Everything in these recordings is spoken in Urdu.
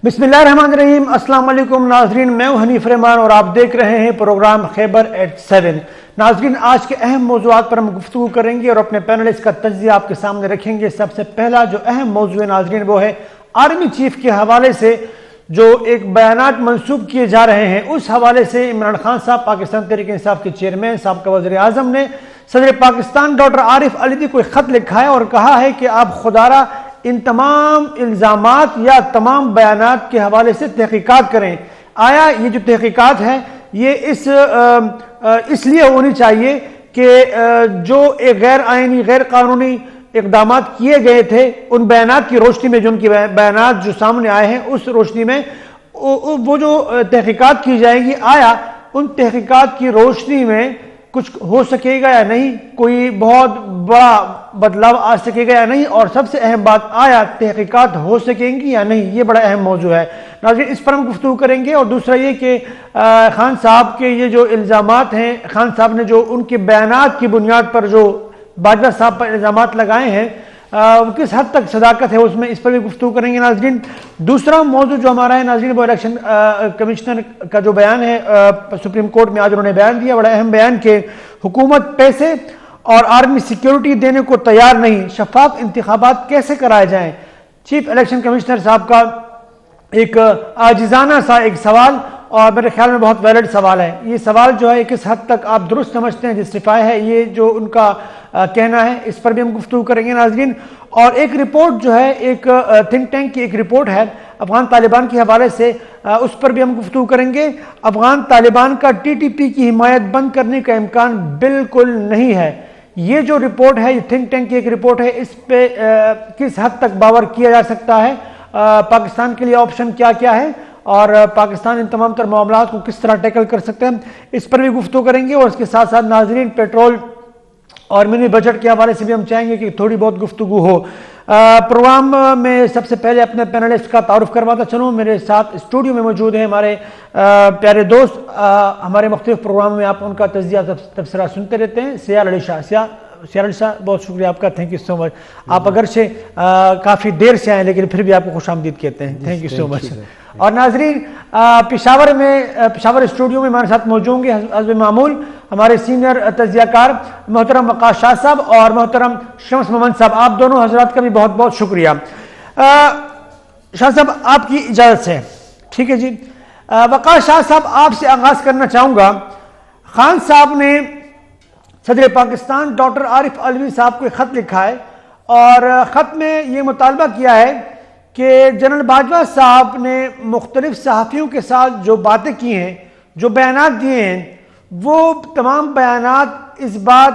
بسم اللہ الرحمن الرحیم۔ السلام علیکم ناظرین، میں ہوں حنیف رحمان اور آپ دیکھ رہے ہیں پروگرام خیبر ایٹ 7۔ ناظرین، آج کے اہم موضوعات پر ہم گفتگو کریں گے اور اپنے پینلسٹ کا تجزیہ آپ کے سامنے رکھیں گے۔ سب سے پہلا جو اہم موضوع ہے ناظرین وہ ہے آرمی چیف کے حوالے سے جو ایک بیانات منسوب کیے جا رہے ہیں، اس حوالے سے عمران خان صاحب پاکستان تحریک انصاف کے چیئرمین سابقہ وزیر اعظم نے صدر پاکستان ڈاکٹر عارف علوی کو ایک خط لکھا ہے اور کہا ہے کہ آپ خدارہ ان تمام الزامات یا تمام بیانات کے حوالے سے تحقیقات کریں۔ آیا یہ جو تحقیقات ہے یہ اس لیے ہونی چاہیے کہ جو ایک غیر آئینی غیر قانونی اقدامات کیے گئے تھے ان بیانات کی روشنی میں، جو ان کی بیانات جو سامنے آئے ہیں اس روشنی میں وہ جو تحقیقات کی جائیں گی، آیا ان تحقیقات کی روشنی میں کچھ ہو سکے گا یا نہیں، کوئی بہت بڑا بدلاؤ آ سکے گا یا نہیں، اور سب سے اہم بات آیا تحقیقات ہو سکیں گی یا نہیں، یہ بڑا اہم موضوع ہے ناظرین، اس پر ہم گفتگو کریں گے۔ اور دوسرا یہ کہ خان صاحب کے یہ جو الزامات ہیں، خان صاحب نے جو ان کے بیانات کی بنیاد پر جو باجوہ صاحب پر الزامات لگائے ہیں کس حد تک صداقت ہے اس پر بھی گفتگو کریں گے ناظرین۔ دوسرا موضوع جو ہمارا ہے ناظرین وہ الیکشن کمشنر کا جو بیان ہے، سپریم کورٹ میں آج انہوں نے بیان دیا، بڑا اہم بیان کہ حکومت پیسے اور آرمی سیکیورٹی دینے کو تیار نہیں، شفاف انتخابات کیسے کرائے جائیں۔ چیف الیکشن کمشنر صاحب کا ایک عاجزانہ سا ایک سوال، اور میرے خیال میں بہت ویلڈ سوال ہے۔ یہ سوال جو ہے کس حد تک آپ درست سمجھتے ہیں، جسٹیفائی ہے یہ جو ان کا کہنا ہے، اس پر بھی ہم گفتگو کریں گے ناظرین۔ اور ایک رپورٹ جو ہے ایک تھنک ٹینک کی ایک رپورٹ ہے افغان طالبان کے حوالے سے، اس پر بھی ہم گفتگو کریں گے۔ افغان طالبان کا ٹی ٹی پی کی حمایت بند کرنے کا امکان بالکل نہیں ہے۔ یہ جو رپورٹ ہے، یہ تھنک ٹینک کی ایک رپورٹ ہے، اس پہ کس حد تک باور کیا جا سکتا ہے، پاکستان کے لیے آپشن کیا کیا ہے، اور پاکستان ان تمام تر معاملات کو کس طرح ٹیکل کر سکتے ہیں، اس پر بھی گفتگو کریں گے۔ اور اس کے ساتھ ساتھ ناظرین پیٹرول اور منی بجٹ کے حوالے سے بھی ہم چاہیں گے کہ تھوڑی بہت گفتگو ہو۔ پروگرام میں سب سے پہلے اپنے پینلسٹ کا تعارف کرواتا چلوں۔ میرے ساتھ اسٹوڈیو میں موجود ہیں ہمارے پیارے دوست، ہمارے مختلف پروگراموں میں آپ ان کا تجزیہ تبصرہ سنتے رہتے ہیں، سیال علی شاہ۔ سیال علی شاہ، بہت شکریہ آپ کا، تھینک یو سو مچ۔ آپ اگرچہ کافی دیر سے آئے لیکن پھر بھی آپ کو خوش آمدید کہتے ہیں، تھینک یو سو مچ۔ اور ناظرین پشاور اسٹوڈیو میں ہمارے ساتھ موجود ہوں گے حسب معمول ہمارے سینئر تجزیہ کار محترم وقاص شاہ صاحب اور محترم شمس محمد صاحب، آپ دونوں حضرات کا بھی بہت بہت شکریہ۔ شاہ صاحب آپ کی اجازت سے، ٹھیک ہے جی، وقاص شاہ صاحب آپ سے آغاز کرنا چاہوں گا۔ خان صاحب نے صدر پاکستان ڈاکٹر عارف علوی صاحب کو ایک خط لکھا ہے اور خط میں یہ مطالبہ کیا ہے کہ جنرل باجوہ صاحب نے مختلف صحافیوں کے ساتھ جو باتیں کی ہیں، جو بیانات دیے ہیں، وہ تمام بیانات اس بات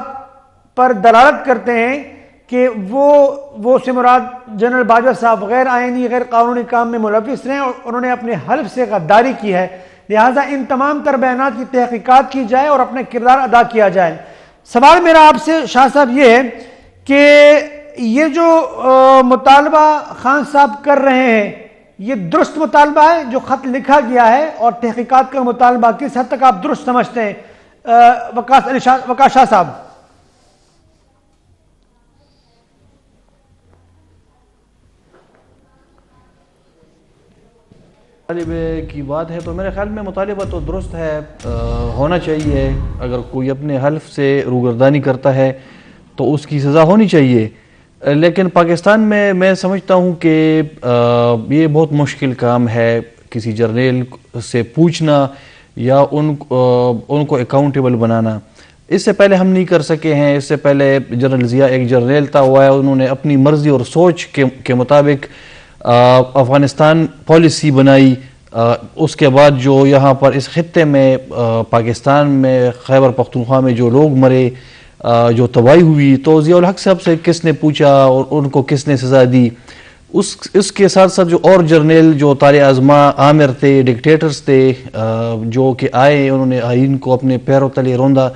پر دلالت کرتے ہیں کہ وہ سے مراد جنرل باجوہ صاحب غیر آئینی غیر قانونی کام میں ملوث رہے اور انہوں نے اپنے حلف سے غداری کی ہے، لہٰذا ان تمام تر بیانات کی تحقیقات کی جائے اور اپنا کردار ادا کیا جائے۔ سوال میرا آپ سے شاہ صاحب یہ ہے کہ یہ جو مطالبہ خان صاحب کر رہے ہیں یہ درست مطالبہ ہے جو خط لکھا گیا ہے، اور تحقیقات کا مطالبہ کس حد تک آپ درست سمجھتے ہیں؟ وقاص شاہ صاحب۔ مطالبے کی بات ہے تو میرے خیال میں مطالبہ تو درست ہے، ہونا چاہیے۔ اگر کوئی اپنے حلف سے روگردانی کرتا ہے تو اس کی سزا ہونی چاہیے، لیکن پاکستان میں سمجھتا ہوں کہ یہ بہت مشکل کام ہے کسی جرنیل سے پوچھنا یا ان کو اکاؤنٹیبل بنانا۔ اس سے پہلے ہم نہیں کر سکے ہیں، اس سے پہلے جنرل ضیاء ایک جرنیل تھا، ہوا ہے انہوں نے اپنی مرضی اور سوچ کے مطابق افغانستان پالیسی بنائی۔ اس کے بعد جو یہاں پر اس خطے میں پاکستان میں خیبر پختونخوا میں جو لوگ مرے، جو تباہی ہوئی، تو ضیاء الحق صاحب سے کس نے پوچھا اور ان کو کس نے سزا دی؟ اس کے ساتھ ساتھ جو اور جرنیل جو طارق آزما عامر تھے، ڈکٹیٹرز تھے، جو کہ آئے انہوں نے آئین کو اپنے پیروں تلے روندا،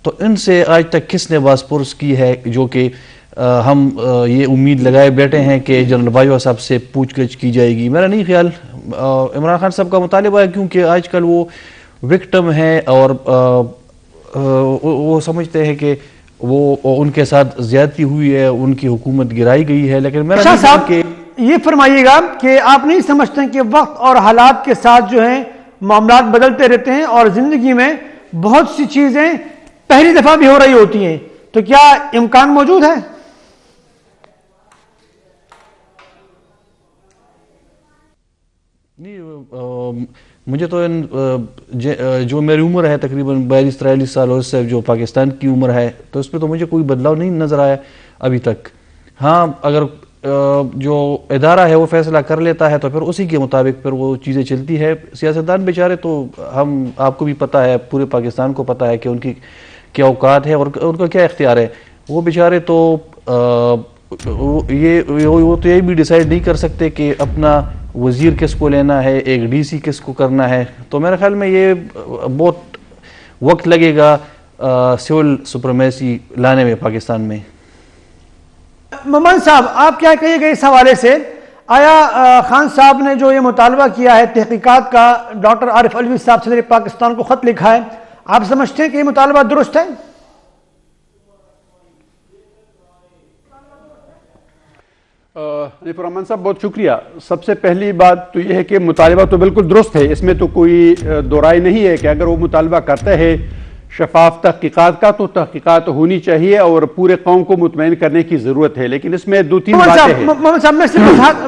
تو ان سے آج تک کس نے باز پرس کی ہے؟ جو کہ ہم یہ امید لگائے بیٹھے ہیں کہ جنرل باجوہ صاحب سے پوچھ گچھ کی جائے گی۔ میرا نہیں خیال عمران خان صاحب کا مطالبہ ہے، کیونکہ آج کل وہ وکٹم ہے اور وہ سمجھتے ہیں کہ وہ ان کے ساتھ زیادتی ہوئی ہے، ان کی حکومت گرائی گئی ہے، لیکن میرا نہیں خیال کہ یہ فرمائیے گا کہ آپ نہیں سمجھتے کہ وقت اور حالات کے ساتھ جو ہیں معاملات بدلتے رہتے ہیں اور زندگی میں بہت سی چیزیں پہلی دفعہ بھی ہو رہی ہوتی ہیں، تو کیا امکان موجود ہے؟ نہیں، مجھے تو جو میری عمر ہے تقریباً 42-43 سال، اور اس سے جو پاکستان کی عمر ہے تو اس پہ تو مجھے کوئی بدلاؤ نہیں نظر آیا ابھی تک. ہاں، اگر جو ادارہ ہے وہ فیصلہ کر لیتا ہے تو پھر اسی کے مطابق پھر وہ چیزیں چلتی ہے. سیاستدان بیچارے تو آپ کو بھی پتہ ہے، پورے پاکستان کو پتہ ہے کہ ان کی کیا اوقات ہے اور ان کا کیا اختیار ہے. وہ بیچارے تو وہ تو یہ بھی ڈیسائیڈ نہیں کر سکتے کہ اپنا وزیر کس کو لینا ہے، ایک ڈی سی کس کو کرنا ہے. تو میرے خیال میں یہ بہت وقت لگے گا سول سپریمیسی لانے میں پاکستان میں. ممن صاحب، آپ کیا کہیے گا اس حوالے سے؟ آیا خان صاحب نے جو یہ مطالبہ کیا ہے تحقیقات کا، ڈاکٹر عارف علوی صاحب صدر پاکستان کو خط لکھا ہے، آپ سمجھتے ہیں کہ یہ مطالبہ درست ہے؟ حنیف الرحمان صاحب بہت شکریہ. سب سے پہلی بات تو یہ ہے کہ مطالبہ تو بالکل درست ہے، اس میں تو کوئی دو رائے نہیں ہے کہ اگر وہ مطالبہ کرتا ہے شفاف تحقیقات کا تو تحقیقات ہونی چاہیے اور پورے قوم کو مطمئن کرنے کی ضرورت ہے. لیکن اس میں دو تین باتیں ہیں. محمد صاحب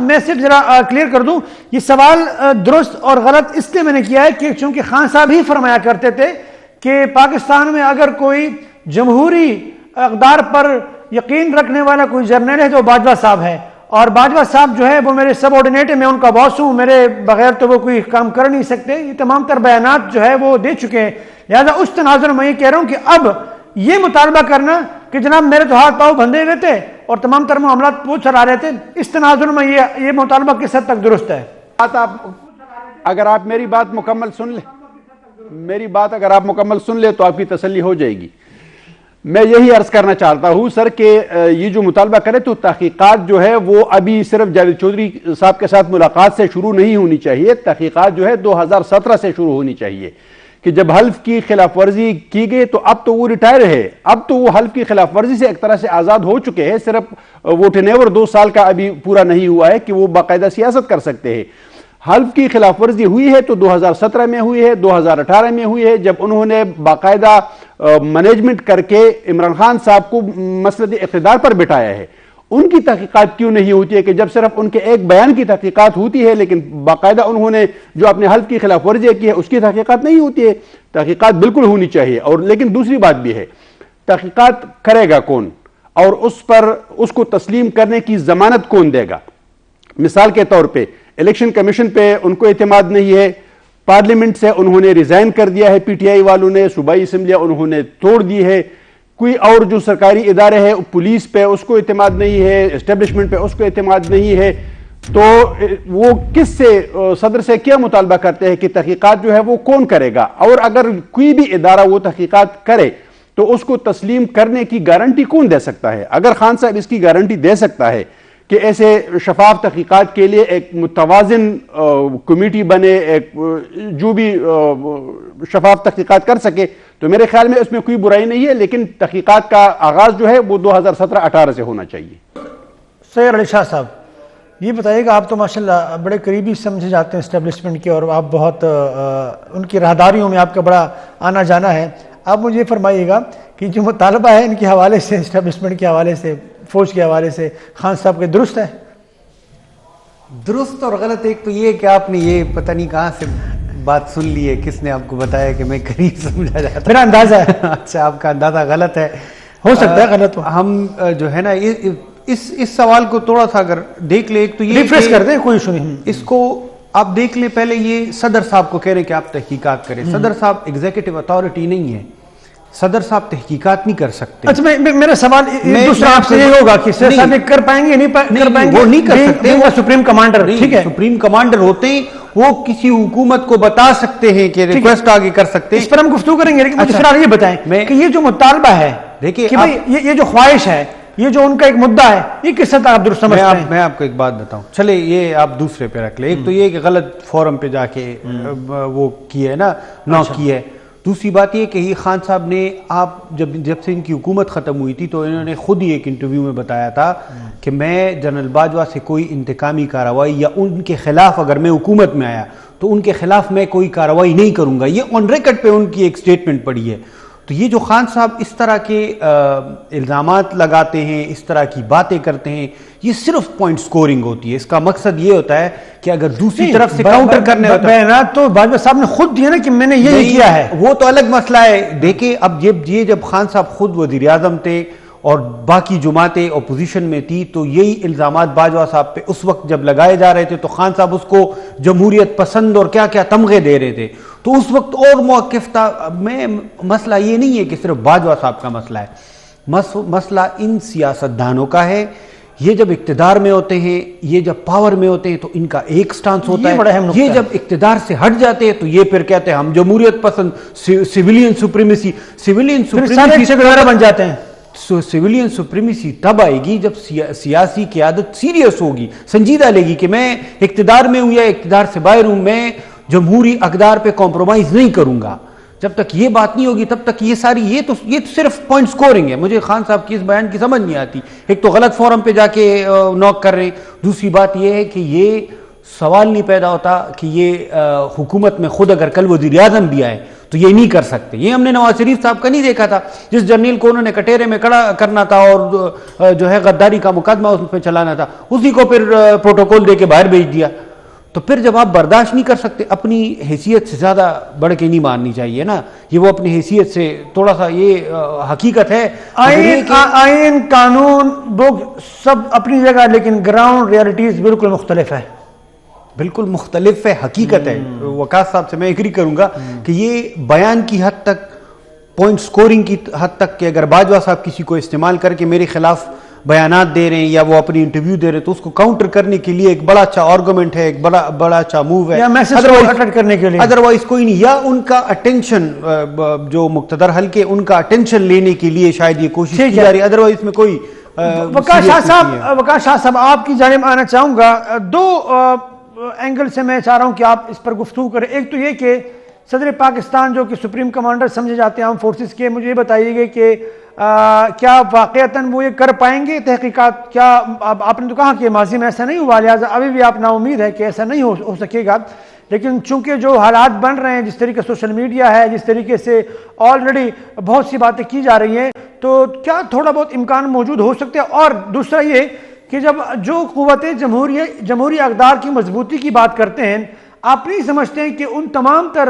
میں صرف ذرا کلیئر کر دوں، یہ سوال درست اور غلط اس لیے میں نے کیا ہے کہ چونکہ خان صاحب ہی فرمایا کرتے تھے کہ پاکستان میں اگر کوئی جمہوری اقدار پر یقین رکھنے والا کوئی جرنیل ہے تو باجوہ صاحب ہے، اور باجوہ صاحب جو ہے وہ میرے سب آرڈینیٹ ہے، میں ان کا باس ہوں، میرے بغیر تو وہ کوئی کام کر نہیں سکتے. یہ تمام تر بیانات جو ہے وہ دے چکے ہیں. لہذا اس تناظر میں یہ کہہ رہا ہوں کہ اب یہ مطالبہ کرنا کہ جناب میرے تو ہاتھ پاؤں بندھے ہوئے تھے اور تمام تر معاملات پوچھ چلا رہے تھے، اس تناظر میں یہ مطالبہ کس حد تک درست ہے؟ اگر آپ میری بات مکمل سن لیں تو آپ کی تسلی ہو جائے گی. میں یہی عرض کرنا چاہتا ہوں سر کہ یہ جو مطالبہ کرے تو تحقیقات جو ہے وہ ابھی صرف جاوید چودھری صاحب کے ساتھ ملاقات سے شروع نہیں ہونی چاہیے. تحقیقات جو ہے 2017 سے شروع ہونی چاہیے کہ جب حلف کی خلاف ورزی کی گئی تو اب تو وہ ریٹائر ہے، اب تو وہ حلف کی خلاف ورزی سے ایک طرح سے آزاد ہو چکے ہیں. صرف وہ ٹینیور 2 سال کا ابھی پورا نہیں ہوا ہے کہ وہ باقاعدہ سیاست کر سکتے ہیں. حلف کی خلاف ورزی ہوئی ہے تو 2017 میں ہوئی ہے، 2018 میں ہوئی ہے، جب انہوں نے باقاعدہ مینجمنٹ کر کے عمران خان صاحب کو مسند اقتدار پر بٹھایا ہے. ان کی تحقیقات کیوں نہیں ہوتی ہے کہ جب صرف ان کے ایک بیان کی تحقیقات ہوتی ہے لیکن باقاعدہ انہوں نے جو اپنے حلف کی خلاف ورزی کی ہے اس کی تحقیقات نہیں ہوتی ہے؟ تحقیقات بالکل ہونی چاہیے. اور لیکن دوسری بات بھی ہے، تحقیقات کرے گا کون اور اس کو تسلیم کرنے کی ضمانت کون دے گا؟ مثال کے طور پہ الیکشن کمیشن پہ ان کو اعتماد نہیں ہے، پارلیمنٹ سے انہوں نے ریزائن کر دیا ہے، پی ٹی آئی والوں نے صوبائی اسمبلیاں انہوں نے توڑ دی ہے، کوئی اور جو سرکاری ادارے ہیں پولیس پہ اس کو اعتماد نہیں ہے، اسٹیبلشمنٹ پہ اس کو اعتماد نہیں ہے، تو وہ کس سے صدر سے کیا مطالبہ کرتے ہیں کہ تحقیقات جو ہے وہ کون کرے گا؟ اور اگر کوئی بھی ادارہ وہ تحقیقات کرے تو اس کو تسلیم کرنے کی گارنٹی کون دے سکتا ہے؟ اگر خان صاحب اس کی گارنٹی دے سکتا ہے کہ ایسے شفاف تحقیقات کے لیے ایک متوازن کمیٹی بنے، ایک جو بھی شفاف تحقیقات کر سکے، تو میرے خیال میں اس میں کوئی برائی نہیں ہے. لیکن تحقیقات کا آغاز جو ہے وہ 2017-18 سے ہونا چاہیے. سید علی شاہ صاحب، یہ بتائیے گا، آپ تو ماشاءاللہ بڑے قریبی سمجھے جاتے ہیں اسٹیبلشمنٹ کے اور آپ بہت ان کی راہداریوں میں آپ کا بڑا آنا جانا ہے. آپ مجھے یہ فرمائیے گا کہ جو مطالبہ ہے ان کے حوالے سے، اسٹیبلشمنٹ کے حوالے سے، فوج کے حوالے سے، خان صاحب کے درست ہے؟ درست اور غلط ایک تو یہ کہ آپ نے یہ پتہ نہیں کہاں سے بات سن لی ہے، کس نے آپ کو بتایا کہ میں قریب سمجھا جاتا؟ میرا اندازہ ہے. اچھا، آپ کا اندازہ غلط ہے، ہو سکتا ہے غلط ہو. ہم جو ہے نا اس سوال کو تھوڑا سا اگر دیکھ لیں، ایک تو یہ ریفریش کر دیں، کوئی ایشو نہیں. اس کو آپ دیکھ لیں. پہلے یہ صدر صاحب کو کہہ رہے ہیں کہ آپ تحقیقات کریں. صدر صاحب ایگزیکٹو اتھارٹی نہیں ہے، صدر صاحب تحقیقات نہیں کر سکتے. اچھا، میرا سوال دوسرا آپ سے یہ ہوگا کہ صدر صاحب کر پائیں گے؟ نہیں کر پائیں گے، وہ نہیں کر سکتے. وہ سپریم کمانڈر، ٹھیک ہے، سپریم کمانڈر ہوتے ہیں، وہ کسی حکومت کو بتا سکتے ہیں کہ ریکویسٹ آگے کر سکتے ہیں. اس پر ہم گفتگو کریں گے. لیکن مجھے فی الحال یہ بتائیں کہ یہ جو مطالبہ ہے، دیکھیے کہ بھئی یہ جو خواہش ہے، یہ جو ان کا ایک مدعا ہے، یہ کس حد تک آپ درست سمجھتے ہیں؟ میں آپ کو ایک بات بتاؤں، چلے یہ آپ دوسرے پہ رکھ لیں. ایک تو یہ کہ غلط فورم پہ جا کے وہ کیا ہے نا، نو کیا ہے. دوسری بات یہ کہ یہ خان صاحب نے، آپ جب سے ان کی حکومت ختم ہوئی تھی تو انہوں نے خود ہی ایک انٹرویو میں بتایا تھا کہ کہ میں جنرل باجوہ سے کوئی انتقامی کارروائی یا ان کے خلاف اگر میں حکومت میں آیا تو ان کے خلاف میں کوئی کارروائی نہیں کروں گا. یہ آن ریکارڈ پہ ان کی ایک سٹیٹمنٹ پڑی ہے. تو یہ جو خان صاحب اس طرح کے الزامات لگاتے ہیں, اس طرح کی باتیں کرتے ہیں, یہ صرف پوائنٹ سکورنگ ہوتی ہے. اس کا مقصد یہ ہوتا ہے کہ اگر دوسری طرف سے کاؤنٹر کرنے ہوتا ہے. بیانات تو باجوہ صاحب نے خود دیا نا کہ میں نے یہی کیا ہے. وہ تو الگ مسئلہ ہے. دیکھیں اب یہ جب خان صاحب خود وزیر اعظم تھے اور باقی جماعتیں اپوزیشن میں تھی تو یہی الزامات باجوہ صاحب پہ اس وقت جب لگائے جا رہے تھے تو خان صاحب اس کو جمہوریت پسند اور کیا کیا تمغے دے رہے تھے. تو اس وقت اور موقف تھا. میں مسئلہ یہ نہیں ہے کہ صرف باجوہ صاحب کا مسئلہ ہے, مسئلہ ان سیاستدانوں کا ہے. یہ جب اقتدار میں ہوتے ہیں, یہ جب پاور میں ہوتے ہیں تو ان کا ایک سٹانس ہوتا ہے. یہ جب اقتدار سے ہٹ جاتے ہیں تو یہ پھر کہتے ہیں ہم جمہوریت پسند, سویلین سپریمیسی بن جاتے ہیں. سویلین سپریمیسی تب آئے گی جب سیاسی قیادت سیریس ہوگی, سنجیدہ لے گی کہ میں اقتدار میں ہوں یا اقتدار سے باہر ہوں, میں جمہوری اقدار پہ کمپرومائز نہیں کروں گا. جب تک یہ بات نہیں ہوگی تب تک یہ تو صرف پوائنٹ سکورنگ ہے. مجھے خان صاحب کی اس بیان کی سمجھ نہیں آتی. ایک تو غلط فورم پہ جا کے نوک کر رہے ہیں, دوسری بات یہ ہے کہ یہ سوال نہیں پیدا ہوتا کہ یہ حکومت میں خود اگر کل وزیر اعظم بھی آئے تو یہ نہیں کر سکتے. یہ ہم نے نواز شریف صاحب کا نہیں دیکھا تھا, جس جرنیل کو انہوں نے کٹہرے میں کھڑا کرنا تھا اور جو ہے غداری کا مقدمہ اس پہ چلانا تھا, اسی کو پھر پروٹوکول دے کے باہر بھیج دیا. تو پھر جب آپ برداشت نہیں کر سکتے, اپنی حیثیت سے زیادہ بڑھ کے نہیں ماننی چاہیے نا. یہ وہ اپنی حیثیت سے تھوڑا سا, یہ حقیقت ہے. آئین قانون بک سب اپنی جگہ, لیکن گراؤنڈ ریالٹیز بالکل مختلف ہے. بالکل مختلف ہے, حقیقت ہے. وقاص صاحب سے میں ایگری کروں گا کہ یہ بیان کی حد تک, پوائنٹ سکورنگ کی حد تک, کہ اگر باجوہ صاحب کسی کو استعمال کر کے میرے خلاف بیانات دے رہے ہیں یا وہ اپنی انٹرویو دے رہے ہیں تو اس کو کاؤنٹر کرنے کے لیے ایک بڑا اچھا آرگومنٹ ہے, ایک بڑا اچھا موو ہے, کرنے کے لیے. ادروائز کوئی نہیں. یا ان کا اٹینشن, جو مقتدر حلقے, ان کا اٹینشن لینے کے لیے شاید یہ کوشش کی جا رہی ہے, ادروائز میں کوئی. وقاص شاہ صاحب آپ کی جانب آنا چاہوں گا. دو اینگل سے میں چاہ رہا ہوں کہ آپ اس پر گفتگو کریں. ایک تو یہ کہ صدر پاکستان جو کہ سپریم کمانڈر سمجھے جاتے ہیں آرم فورسز کے, مجھے یہ بتائیے گا کہ کیا واقعتاً وہ یہ کر پائیں گے تحقیقات؟ کیا آپ نے تو کہا کہ ماضی میں ایسا نہیں ہوا, لہٰذا ابھی بھی آپ نا امید ہے کہ ایسا نہیں ہو سکے گا. لیکن چونکہ جو حالات بن رہے ہیں, جس طریقے سوشل میڈیا ہے, جس طریقے سے آلریڈی بہت سی باتیں کی جا رہی ہیں, تو کیا تھوڑا بہت امکان موجود ہو سکتے ہیں؟ اور دوسرا یہ کہ جب جو قوتیں جمہوری اقدار کی مضبوطی کی بات کرتے ہیں, آپ نہیں سمجھتے ہیں کہ ان تمام تر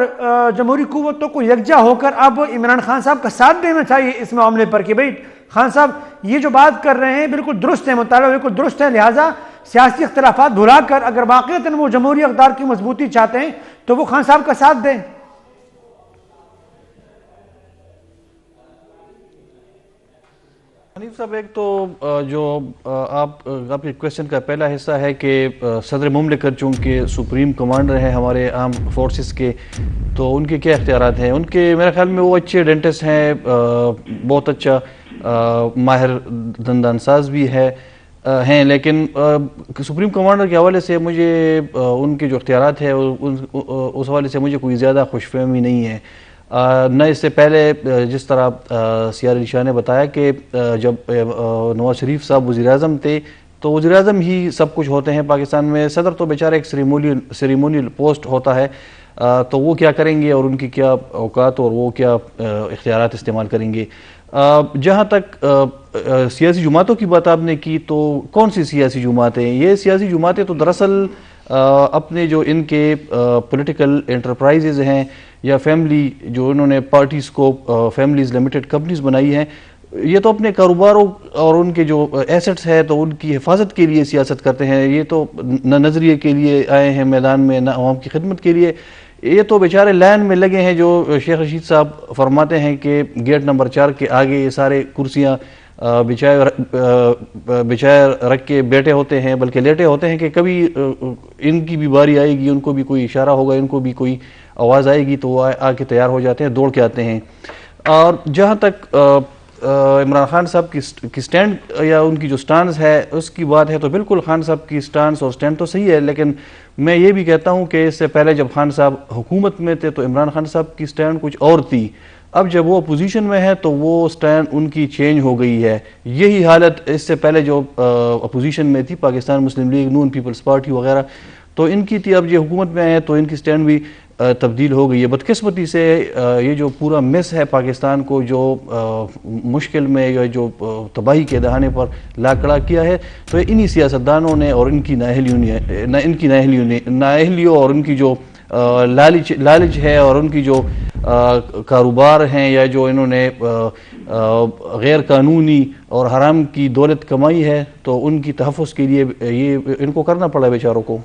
جمہوری قوتوں کو یکجا ہو کر اب عمران خان صاحب کا ساتھ دینا چاہیے اس معاملے پر کہ بھائی خان صاحب یہ جو بات کر رہے ہیں بالکل درست ہے, مطالبہ بالکل درست ہے, لہٰذا سیاسی اختلافات بھلا کر اگر واقعتاً وہ جمہوری اقدار کی مضبوطی چاہتے ہیں تو وہ خان صاحب کا ساتھ دیں؟ حنیف صاحب, ایک تو جو آپ کے کویسچن کا پہلا حصہ ہے کہ صدر مملکت چونکہ سپریم کمانڈر ہیں ہمارے آرم فورسز کے, تو ان کے کیا اختیارات ہیں؟ ان کے میرے خیال میں وہ اچھے ڈینٹسٹ ہیں, بہت اچھا ماہر دندان ساز بھی ہیں, لیکن سپریم کمانڈر کے حوالے سے مجھے ان کے جو اختیارات ہیں اس حوالے سے مجھے کوئی زیادہ خوش فہمی نہیں ہے. نہ اس سے پہلے جس طرح سیار علی شاہ نے بتایا کہ جب نواز شریف صاحب وزیر اعظم تھے تو وزیر اعظم ہی سب کچھ ہوتے ہیں پاکستان میں, صدر تو بیچارہ ایک سیریمونیل پوسٹ ہوتا ہے, تو وہ کیا کریں گے اور ان کی کیا اوقات اور وہ کیا اختیارات استعمال کریں گے. جہاں تک سیاسی جماعتوں کی بات آپ نے کی, تو کون سی سیاسی جماعتیں؟ یہ سیاسی جماعتیں تو دراصل اپنے جو ان کے پولیٹیکل انٹرپرائزز ہیں یا فیملی جو انہوں نے پارٹیز کو فیملیز لمیٹڈ کمپنیز بنائی ہیں, یہ تو اپنے کاروباروں اور ان کے جو ایسٹس ہیں تو ان کی حفاظت کے لیے سیاست کرتے ہیں. یہ تو نہ نظریے کے لیے آئے ہیں میدان میں, نہ عوام کی خدمت کے لیے. یہ تو بیچارے لائن میں لگے ہیں, جو شیخ رشید صاحب فرماتے ہیں کہ گیٹ نمبر 4 کے آگے یہ سارے کرسیاں بچائے رکھ کے بیٹھے ہوتے ہیں, بلکہ لیٹے ہوتے ہیں کہ کبھی ان کی بھی باری آئے گی, ان کو بھی کوئی اشارہ ہوگا, ان کو بھی کوئی آواز آئے گی تو وہ آ کے تیار ہو جاتے ہیں, دوڑ کے آتے ہیں. اور جہاں تک عمران خان صاحب کی سٹینڈ یا ان کی جو سٹانس ہے اس کی بات ہے تو بالکل خان صاحب کی سٹانس اور سٹینڈ تو صحیح ہے، لیکن میں یہ بھی کہتا ہوں کہ اس سے پہلے جب خان صاحب حکومت میں تھے تو عمران خان صاحب کی سٹینڈ کچھ اور تھی، اب جب وہ اپوزیشن میں ہے تو وہ سٹینڈ ان کی چینج ہو گئی ہے۔ یہی حالت اس سے پہلے جو اپوزیشن میں تھی پاکستان مسلم لیگ، نون پیپلز پارٹی وغیرہ، تو ان کی تھی، اب یہ حکومت میں آئے تو ان کی سٹینڈ بھی تبدیل ہو گئی ہے۔ بدقسمتی سے یہ جو پورا مس ہے پاکستان کو جو مشکل میں یا جو تباہی کے دہانے پر لا کھڑا کیا ہے، تو انہی سیاستدانوں نے اور ان کی نااہلیوں اور ان کی جو لالچ ہے اور ان کی جو کاروبار ہیں یا جو انہوں نے غیر قانونی اور حرام کی دولت کمائی ہے، تو ان کی تحفظ کے لیے یہ ان کو کرنا پڑا بیچاروں کو۔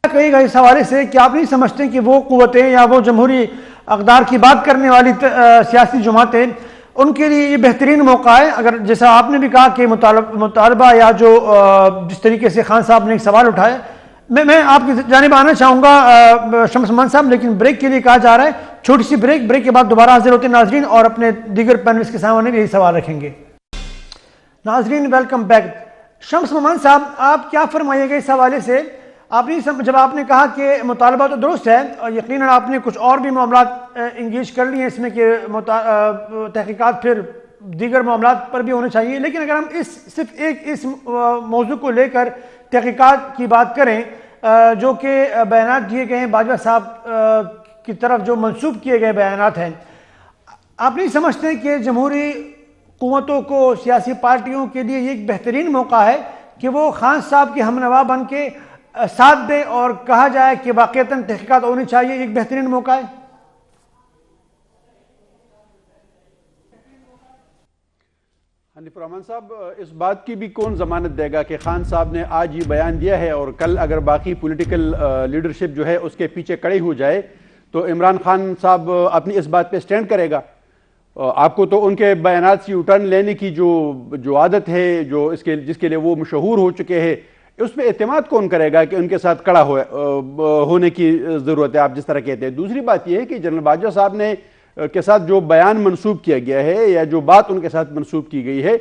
کہے گا اس حوالے سے کہ آپ نہیں سمجھتے کہ وہ قوتیں یا وہ جمہوری اقدار کی بات کرنے والی سیاسی جماعتیں ان کے لیے یہ بہترین موقع ہے، اگر جیسا آپ نے بھی کہا کہ مطالبہ یا جو جس طریقے سے خان صاحب نے ایک سوال اٹھایا، میں آپ کی جانب آنا چاہوں گا شمس امان صاحب، لیکن بریک کے لیے کہا جا رہا ہے چھوٹی سی بریک کے بعد دوبارہ حاضر ہوتے ہیں ناظرین اور اپنے دیگر پینلسٹ کے سامنے بھی یہی سوال رکھیں گے۔ ناظرین ویلکم بیک۔ شمس امان صاحب، آپ کیا فرمائیے گا اس حوالے سے؟ آپ نے جب آپ نے کہا کہ مطالبہ تو درست ہے اور یقیناً آپ نے کچھ اور بھی معاملات انگیج کر لیے ہیں اس میں کہ تحقیقات پھر دیگر معاملات پر بھی ہونے چاہیے، لیکن اگر ہم صرف اس موضوع کو لے کر تحقیقات کی بات کریں جو کہ بیانات دیے گئے ہیں باجوہ صاحب کی طرف جو منسوب کیے گئے بیانات ہیں، آپ نہیں سمجھتے کہ جمہوری قوتوں کو، سیاسی پارٹیوں کے لیے یہ ایک بہترین موقع ہے کہ وہ خان صاحب کے ہمنوا بن کے ساتھ دے اور کہا جائے کہ واقعتاً تحقیقات ہونی چاہیے، ایک بہترین موقع ہے؟ حنیف الرحمان صاحب، اس بات کی بھی کون ضمانت دے گا کہ خان صاحب نے آج یہ بیان دیا ہے اور کل اگر باقی پولیٹیکل لیڈرشپ جو ہے اس کے پیچھے کڑی ہو جائے تو عمران خان صاحب اپنی اس بات پہ سٹینڈ کرے گا؟ آپ کو تو ان کے بیانات سے یوٹرن لینے کی جو عادت ہے، جس کے لیے وہ مشہور ہو چکے ہیں، اس پہ اعتماد کون کرے گا کہ ان کے ساتھ کڑا ہونے کی ضرورت ہے، آپ جس طرح کہتے ہیں؟ دوسری بات یہ ہے کہ جنرل باجوہ صاحب نے کے ساتھ جو بیان منسوب کیا گیا ہے یا جو بات ان کے ساتھ منسوب کی گئی ہے،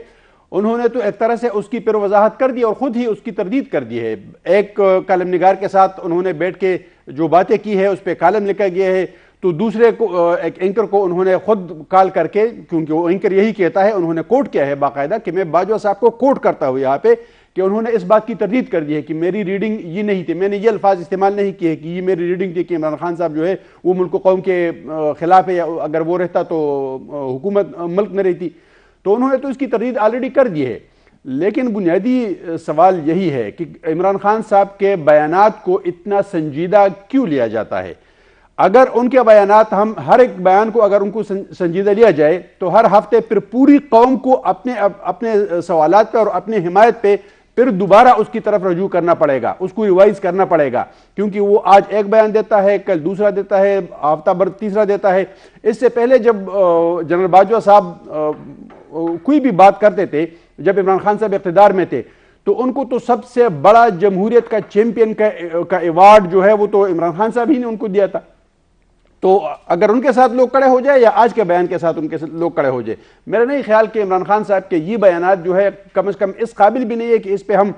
انہوں نے تو ایک طرح سے اس کی پھر وضاحت کر دی اور خود ہی اس کی تردید کر دی ہے۔ ایک کالم نگار کے ساتھ انہوں نے بیٹھ کے جو باتیں کی ہے اس پہ کالم لکھا گیا ہے، تو دوسرے کو ایک اینکر کو انہوں نے خود کال کر کے، کیونکہ وہ اینکر یہی کہتا ہے، انہوں نے کوٹ کیا ہے باقاعدہ کہ میں باجوہ صاحب کو کوٹ کرتا ہوں یہاں پہ، کہ انہوں نے اس بات کی تردید کر دی ہے کہ میری ریڈنگ یہ نہیں تھی، میں نے یہ الفاظ استعمال نہیں کیے کہ یہ میری ریڈنگ تھی کہ عمران خان صاحب جو ہے وہ ملک و قوم کے خلاف ہے، یا اگر وہ رہتا تو حکومت ملک میں رہتی، تو انہوں نے تو اس کی تردید آلریڈی کر دی ہے۔ لیکن بنیادی سوال یہی ہے کہ عمران خان صاحب کے بیانات کو اتنا سنجیدہ کیوں لیا جاتا ہے؟ اگر ان کے بیانات، ہم ہر ایک بیان کو اگر ان کو سنجیدہ لیا جائے تو ہر ہفتے پھر پوری قوم کو اپنے سوالات پہ اور اپنے حمایت پہ پھر دوبارہ اس کی طرف رجوع کرنا پڑے گا، اس کو ریوائز کرنا پڑے گا، کیونکہ وہ آج ایک بیان دیتا ہے، کل دوسرا دیتا ہے، ہفتہ بھر تیسرا دیتا ہے۔ اس سے پہلے جب جنرل باجوہ صاحب کوئی بھی بات کرتے تھے، جب عمران خان صاحب اقتدار میں تھے، تو ان کو تو سب سے بڑا جمہوریت کا چیمپئن کا ایوارڈ جو ہے وہ تو عمران خان صاحب ہی نے ان کو دیا تھا۔ تو اگر ان کے ساتھ لوگ کڑے ہو جائے یا آج کے بیان کے ساتھ ان کے لوگ کڑے ہو جائے، میرا نہیں خیال کہ عمران خان صاحب کے یہ بیانات جو ہے کم از کم اس قابل بھی نہیں ہے کہ اس پہ ہم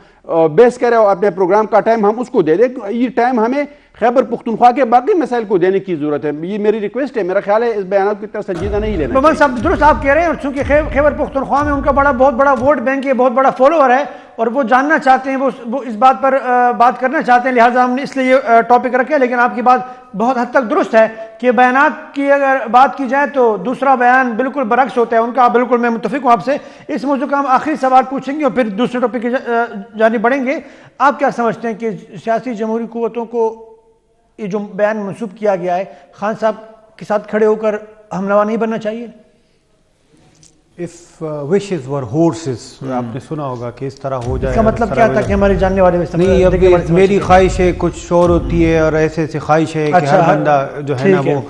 بحث کریں اور اپنے پروگرام کا ٹائم ہم اس کو دے دیں۔ یہ ٹائم ہمیں خیبر پختونخوا کے باقی مسائل کو دینے کی ضرورت ہے، یہ میری ریکویسٹ ہے۔ میرا خیال ہے اس بیانات کی طرح سنجیدہ نہیں لینا محمد صاحب درست آپ کہہ رہے ہیں، اور چونکہ خیبر پختونخوا میں ان کا بہت بڑا ووٹ بینک ہے، بہت بڑا فالوور ہے، اور وہ جاننا چاہتے ہیں، وہ اس بات پر بات کرنا چاہتے ہیں، لہٰذا ہم نے اس لیے یہ ٹاپک رکھا ہے۔ لیکن آپ کی بات بہت حد تک درست ہے کہ بیانات کی اگر بات کی جائے تو دوسرا بیان بالکل برعکس ہوتا ہے ان کا، بالکل میں متفق ہوں آپ سے۔ اس موضوع کا ہم آخری سوال پوچھیں گے اور پھر دوسرے ٹاپک کی جانب بڑھیں گے۔ آپ کیا سمجھتے ہیں کہ سیاسی جمہوری قوتوں کو یہ جو بیان منسوب کیا گیا ہے، خان صاحب کے ساتھ کھڑے ہو کر ہمنوا نہیں بننا چاہیے؟ If wishes were horses، آپ نے سنا ہوگا کہ اس طرح ہو جائے۔ اس کا مطلب کیا تھا کہ ہمارے جاننے والے نہیں، اب میری خواہش ہے کچھ اور ہوتی ہے، اور ایسے خواہش ہے کہ ہر بندہ جو ہے نا وہ،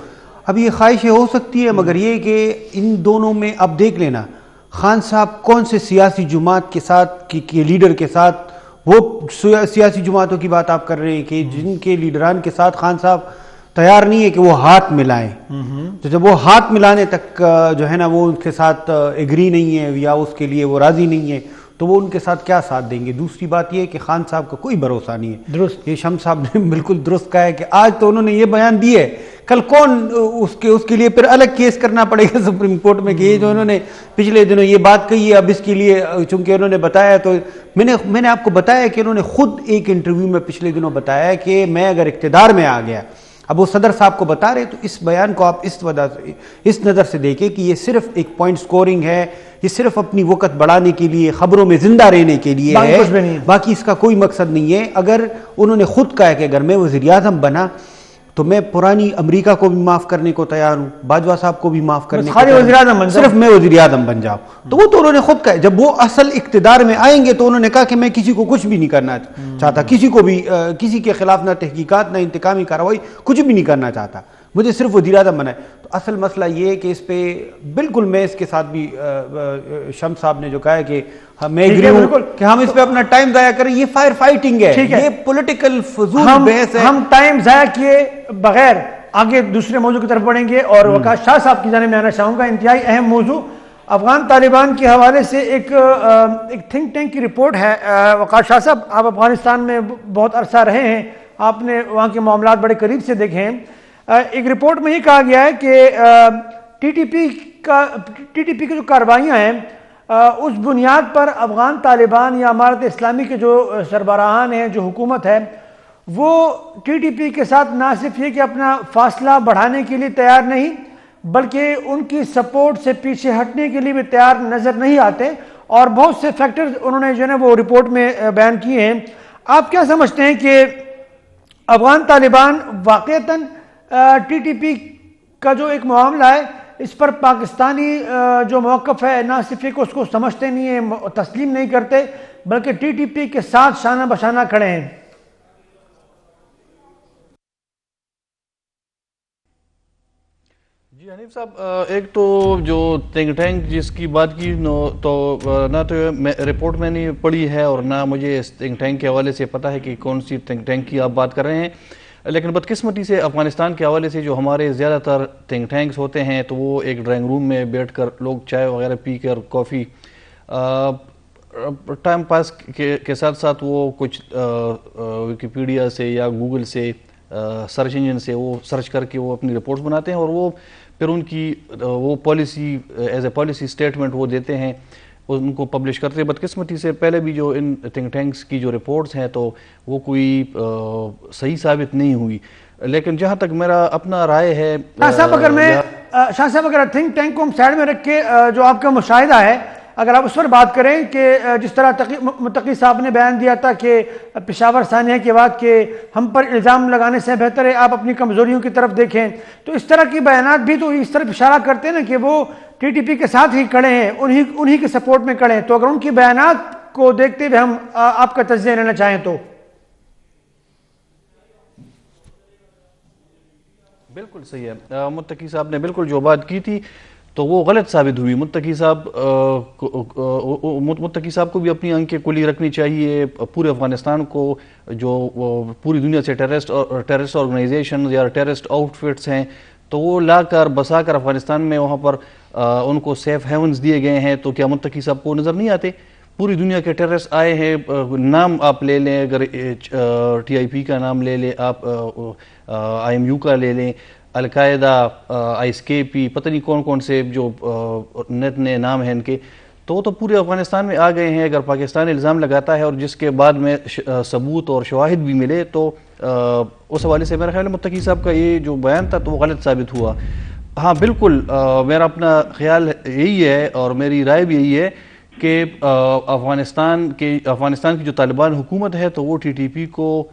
اب یہ خواہشیں ہو سکتی ہے، مگر یہ کہ ان دونوں میں اب دیکھ لینا خان صاحب کون سے سیاسی جماعت کے ساتھ کی لیڈر کے ساتھ، وہ سیاسی جماعتوں کی بات آپ کر رہے ہیں کہ جن کے لیڈران کے ساتھ خان صاحب تیار نہیں ہے کہ وہ ہاتھ ملائیں. تو جب وہ ہاتھ ملانے تک جو ہے نا وہ ان کے ساتھ ایگری نہیں ہے یا اس کے لیے وہ راضی نہیں ہے تو وہ ان کے ساتھ کیا ساتھ دیں گے. دوسری بات یہ ہے کہ خان صاحب کا کوئی بھروسہ نہیں ہے. درست. یہ شمس صاحب نے بالکل درست کہا ہے کہ آج تو انہوں نے یہ بیان دی ہے, کل کون اس کے لیے پھر الگ کیس کرنا پڑے گا سپریم کورٹ میں کہ یہ جو انہوں نے پچھلے دنوں یہ بات کہی ہے اب اس کے لیے چونکہ انہوں نے بتایا. تو میں نے آپ کو بتایا کہ انہوں نے خود ایک انٹرویو میں پچھلے دنوں بتایا ہے کہ میں اگر اقتدار میں آ گیا, اب وہ صدر صاحب کو بتا رہے, تو اس بیان کو آپ اس نظر سے دیکھیں کہ یہ صرف ایک پوائنٹ سکورنگ ہے, یہ صرف اپنی وقت بڑھانے کے لیے, خبروں میں زندہ رہنے کے لیے ہے, باقی اس کا کوئی مقصد نہیں ہے. اگر انہوں نے خود کہا کہ اگر میں وزیر اعظم بنا تو میں پرانی امریکہ کو بھی معاف کرنے کو تیار ہوں, باجوہ صاحب کو بھی معاف کرنے کو تیار ہوں, صرف میں وزیر اعظم بن جاؤں. تو وہ تو انہوں نے خود کہا. جب وہ اصل اقتدار میں آئیں گے تو انہوں نے کہا کہ میں کسی کو کچھ بھی نہیں کرنا چاہتا, کسی کو بھی کسی کے خلاف نہ تحقیقات نہ انتقامی کارروائی, کچھ بھی نہیں کرنا چاہتا, مجھے صرف وزیر اعظم بنا ہے. تو اصل مسئلہ یہ ہے کہ اس پہ بالکل میں اس کے ساتھ بھی شمس صاحب نے جو کہا ہے کہ میں ایگری ہوں کہ ہم اس پہ اپنا ٹائم ضائع کریں. یہ فائر فائٹنگ ہے, یہ پولیٹیکل فضول بحث ہے. ہم ٹائم ضائع کیے بغیر آگے دوسرے موضوع کی طرف بڑھیں گے اور وقاص شاہ صاحب کی جانب میں آنا چاہوں گا. انتہائی اہم موضوع افغان طالبان کے حوالے سے ایک تھنک ٹینک کی رپورٹ ہے. وقاص شاہ صاحب, آپ افغانستان میں بہت عرصہ رہے ہیں, آپ نے وہاں کے معاملات بڑے قریب سے دیکھے ہیں. ایک رپورٹ میں یہ کہا گیا ہے کہ ٹی ٹی پی کی جو کارروائیاں ہیں اس بنیاد پر افغان طالبان یا امارت اسلامی کے جو سربراہان ہیں, جو حکومت ہے, وہ ٹی ٹی پی کے ساتھ نہ صرف یہ کہ اپنا فاصلہ بڑھانے کے لیے تیار نہیں بلکہ ان کی سپورٹ سے پیچھے ہٹنے کے لیے بھی تیار نظر نہیں آتے, اور بہت سے فیکٹرز انہوں نے جو ہے وہ رپورٹ میں بیان کیے ہیں. آپ کیا سمجھتے ہیں کہ افغان طالبان واقعتاً ٹی ٹی پی کا جو ایک معاملہ ہے اس پر پاکستانی جو موقف ہے نہ صرف اس کو سمجھتے نہیں ہیں, تسلیم نہیں کرتے, بلکہ ٹی ٹی پی کے ساتھ شانہ بشانہ کھڑے ہیں؟ جی حنیف صاحب, ایک تو جو تھنک ٹینک جس کی بات کی تو نہ تو رپورٹ میں نے پڑھی ہے اور نہ مجھے اس تھنک ٹینک کے حوالے سے پتہ ہے کہ کون سی تھنک ٹینک کی آپ بات کر رہے ہیں. لیکن بدقسمتی سے افغانستان کے حوالے سے جو ہمارے زیادہ تر تھنک ٹینکس ہوتے ہیں تو وہ ایک ڈرائنگ روم میں بیٹھ کر لوگ چائے وغیرہ پی کر کافی ٹائم پاس کے ساتھ ساتھ وہ کچھ ویکیپیڈیا سے یا گوگل سے سرچ انجن سے وہ سرچ کر کے وہ اپنی رپورٹس بناتے ہیں اور وہ پھر ان کی وہ policy as a policy statement وہ دیتے ہیں, ان کو پبلش کرتے ہیں. بدقسمتی سے پہلے بھی جو ان تھنک ٹینکس کی جو رپورٹس ہیں تو وہ کوئی صحیح ثابت نہیں ہوئی. لیکن جہاں تک میرا اپنا رائے ہے, شاہ صاحب اگر تھنک ٹینک کو ہم سائڈ میں رکھ کے جو آپ کا مشاہدہ ہے اگر آپ اس پر بات کریں کہ جس طرح متقی صاحب نے بیان دیا تھا کہ پشاور سانحہ کے بعد کہ ہم پر الزام لگانے سے بہتر ہے آپ اپنی کمزوریوں کی طرف دیکھیں, تو اس طرح کی بیانات بھی تو اس طرف اشارہ کرتے ہیں نا کہ وہ ٹی ٹی پی کے ساتھ ہی کھڑے ہیں, انہی کے سپورٹ میں کھڑے ہیں. تو اگر ان کی بیانات کو دیکھتے ہوئے ہم آپ کا تجزیہ لینا چاہیں تو بالکل صحیح ہے. متقی صاحب نے بالکل جو بات کی تھی تو وہ غلط ثابت ہوئی. متقی صاحب کو بھی اپنی آنکھیں کھلی رکھنی چاہیے. پورے افغانستان کو جو پوری دنیا سے ٹیررسٹ آرگنائزیشن یا ٹیررسٹ آؤٹ فٹس ہیں تو وہ لا کر بسا کر افغانستان میں وہاں پر ان کو سیف ہیونز دیے گئے ہیں, تو کیا متقی صاحب کو نظر نہیں آتے؟ پوری دنیا کے ٹیررسٹ آئے ہیں, نام آپ لے لیں, اگر ٹی آئی پی کا نام لے لیں, آپ آئی ایم یو کا لے لیں, القاعدہ, آئی ایس کے پی, پتہ نہیں کون کون سے جو نئے نام ہیں ان کے, تو وہ تو پورے افغانستان میں آ گئے ہیں. اگر پاکستان الزام لگاتا ہے اور جس کے بعد میں ثبوت اور شواہد بھی ملے تو اس حوالے سے میرا خیال ہے متقی صاحب کا یہ جو بیان تھا تو وہ غلط ثابت ہوا. ہاں بالکل, میرا اپنا خیال یہی ہے اور میری رائے بھی یہی ہے کہ افغانستان کی جو طالبان حکومت ہے تو وہ ٹی ٹی پی کو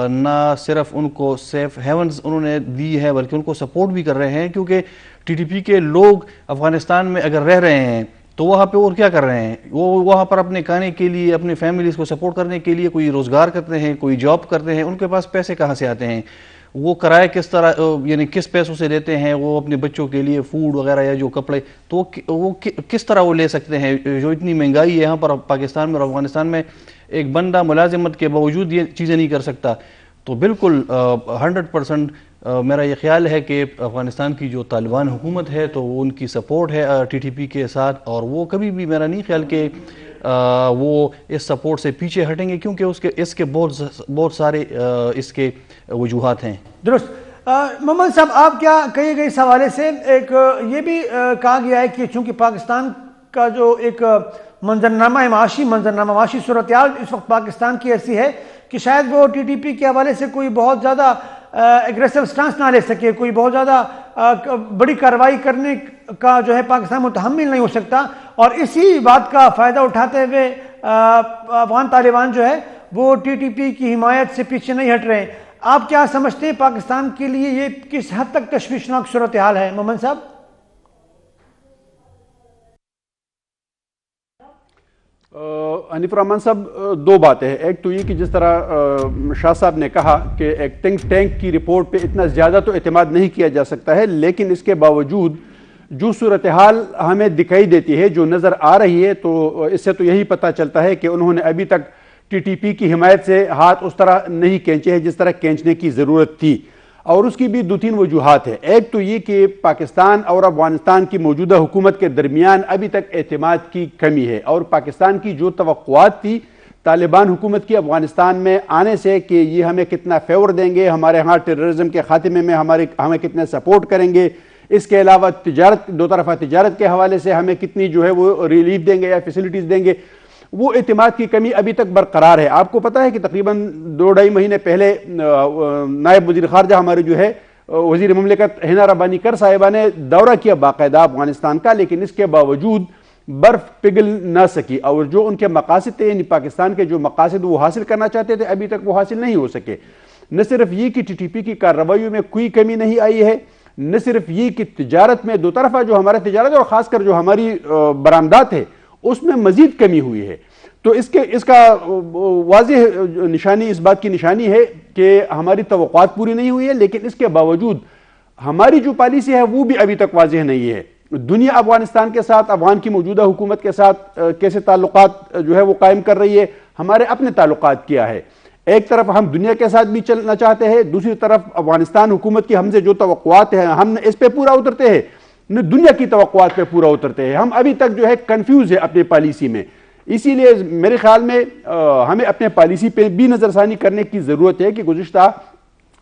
نہ صرف ان کو سیف ہیونز انہوں نے دی ہے بلکہ ان کو سپورٹ بھی کر رہے ہیں, کیونکہ ٹی ٹی پی کے لوگ افغانستان میں اگر رہ رہے ہیں تو وہاں پہ اور کیا کر رہے ہیں, وہ وہاں پر اپنے کھانے کے لیے, اپنے فیملیز کو سپورٹ کرنے کے لیے کوئی روزگار کرتے ہیں, کوئی جاب کرتے ہیں, ان کے پاس پیسے کہاں سے آتے ہیں, وہ کرائے کس طرح یعنی کس پیسوں سے لیتے ہیں, وہ اپنے بچوں کے لیے فوڈ وغیرہ یا جو کپڑے تو وہ کس طرح وہ لے سکتے ہیں, جو اتنی مہنگائی ہے یہاں پر پاکستان میں اور افغانستان میں, ایک بندہ ملازمت کے باوجود یہ چیزیں نہیں کر سکتا. تو بالکل 100% میرا یہ خیال ہے کہ افغانستان کی جو طالبان حکومت ہے تو ان کی سپورٹ ہے ٹی ٹی پی کے ساتھ، اور وہ کبھی بھی میرا نہیں خیال کہ وہ اس سپورٹ سے پیچھے ہٹیں گے، کیونکہ اس کے بہت سارے اس کے وجوہات ہیں۔ درست۔ محمد صاحب، آپ کیا کہے گئے اس حوالے سے؟ ایک یہ بھی کہا گیا ہے کہ چونکہ پاکستان کا جو ایک معاشی صورتحال اس وقت پاکستان کی ایسی ہے کہ شاید وہ ٹی ٹی پی کے حوالے سے کوئی بہت زیادہ ایگریسو سٹانس نہ لے سکے، کوئی بہت زیادہ بڑی کارروائی کرنے کا جو ہے پاکستان متحمل نہیں ہو سکتا، اور اسی بات کا فائدہ اٹھاتے ہوئے افغان طالبان جو ہے وہ ٹی ٹی پی کی حمایت سے پیچھے نہیں ہٹ رہے۔ آپ کیا سمجھتے ہیں پاکستان کے لیے یہ کس حد تک تشویشناک صورتحال ہے مومن صاحب؟ حنیف الرحمان صاحب، دو باتیں ہیں۔ ایک تو یہ کہ جس طرح شاہ صاحب نے کہا کہ ایک تھنک ٹینک کی رپورٹ پہ اتنا زیادہ تو اعتماد نہیں کیا جا سکتا ہے، لیکن اس کے باوجود جو صورتحال ہمیں دکھائی دیتی ہے، جو نظر آ رہی ہے، تو اس سے تو یہی پتہ چلتا ہے کہ انہوں نے ابھی تک ٹی ٹی پی کی حمایت سے ہاتھ اس طرح نہیں کھینچے ہیں جس طرح کھینچنے کی ضرورت تھی، اور اس کی بھی دو تین وجوہات ہیں۔ ایک تو یہ کہ پاکستان اور افغانستان کی موجودہ حکومت کے درمیان ابھی تک اعتماد کی کمی ہے، اور پاکستان کی جو توقعات تھی طالبان حکومت کی افغانستان میں آنے سے کہ یہ ہمیں کتنا فیور دیں گے، ہمارے ہاں ٹیررزم کے خاتمے میں ہمیں کتنے سپورٹ کریں گے، اس کے علاوہ تجارت، دو طرفہ تجارت کے حوالے سے ہمیں کتنی جو ہے وہ ریلیف دیں گے یا فیسلٹیز دیں گے، وہ اعتماد کی کمی ابھی تک برقرار ہے۔ آپ کو پتہ ہے کہ تقریباً 2-2.5 مہینے پہلے نائب وزیر خارجہ ہمارے جو ہے وزیر مملکت حنا ربانی کر صاحبہ نے دورہ کیا باقاعدہ افغانستان کا، لیکن اس کے باوجود برف پگھل نہ سکی، اور جو ان کے مقاصد تھے، یعنی پاکستان کے جو مقاصد وہ حاصل کرنا چاہتے تھے، ابھی تک وہ حاصل نہیں ہو سکے۔ نہ صرف یہ کہ ٹی ٹی پی کی کارروائیوں میں کوئی کمی نہیں آئی ہے، نہ صرف یہ کہ تجارت میں دو طرفہ جو ہمارا تجارت اور خاص کر جو ہماری برآمدات ہے اس میں مزید کمی ہوئی ہے۔ تو اس کا واضح نشانی، اس بات کی نشانی ہے کہ ہماری توقعات پوری نہیں ہوئی ہے، لیکن اس کے باوجود ہماری جو پالیسی ہے وہ بھی ابھی تک واضح نہیں ہے۔ دنیا افغانستان کے ساتھ، افغان کی موجودہ حکومت کے ساتھ کیسے تعلقات جو ہے وہ قائم کر رہی ہے، ہمارے اپنے تعلقات کیا ہے۔ ایک طرف ہم دنیا کے ساتھ بھی چلنا چاہتے ہیں، دوسری طرف افغانستان حکومت کی ہم سے جو توقعات ہیں ہم اس پہ پورا اترتے ہیں، نہ دنیا کی توقعات پہ پورا اترتے ہیں۔ ہم ابھی تک جو ہے کنفیوز ہے اپنی پالیسی میں، اسی لیے میرے خیال میں ہمیں اپنے پالیسی پہ بھی نظر ثانی کرنے کی ضرورت ہے کہ گزشتہ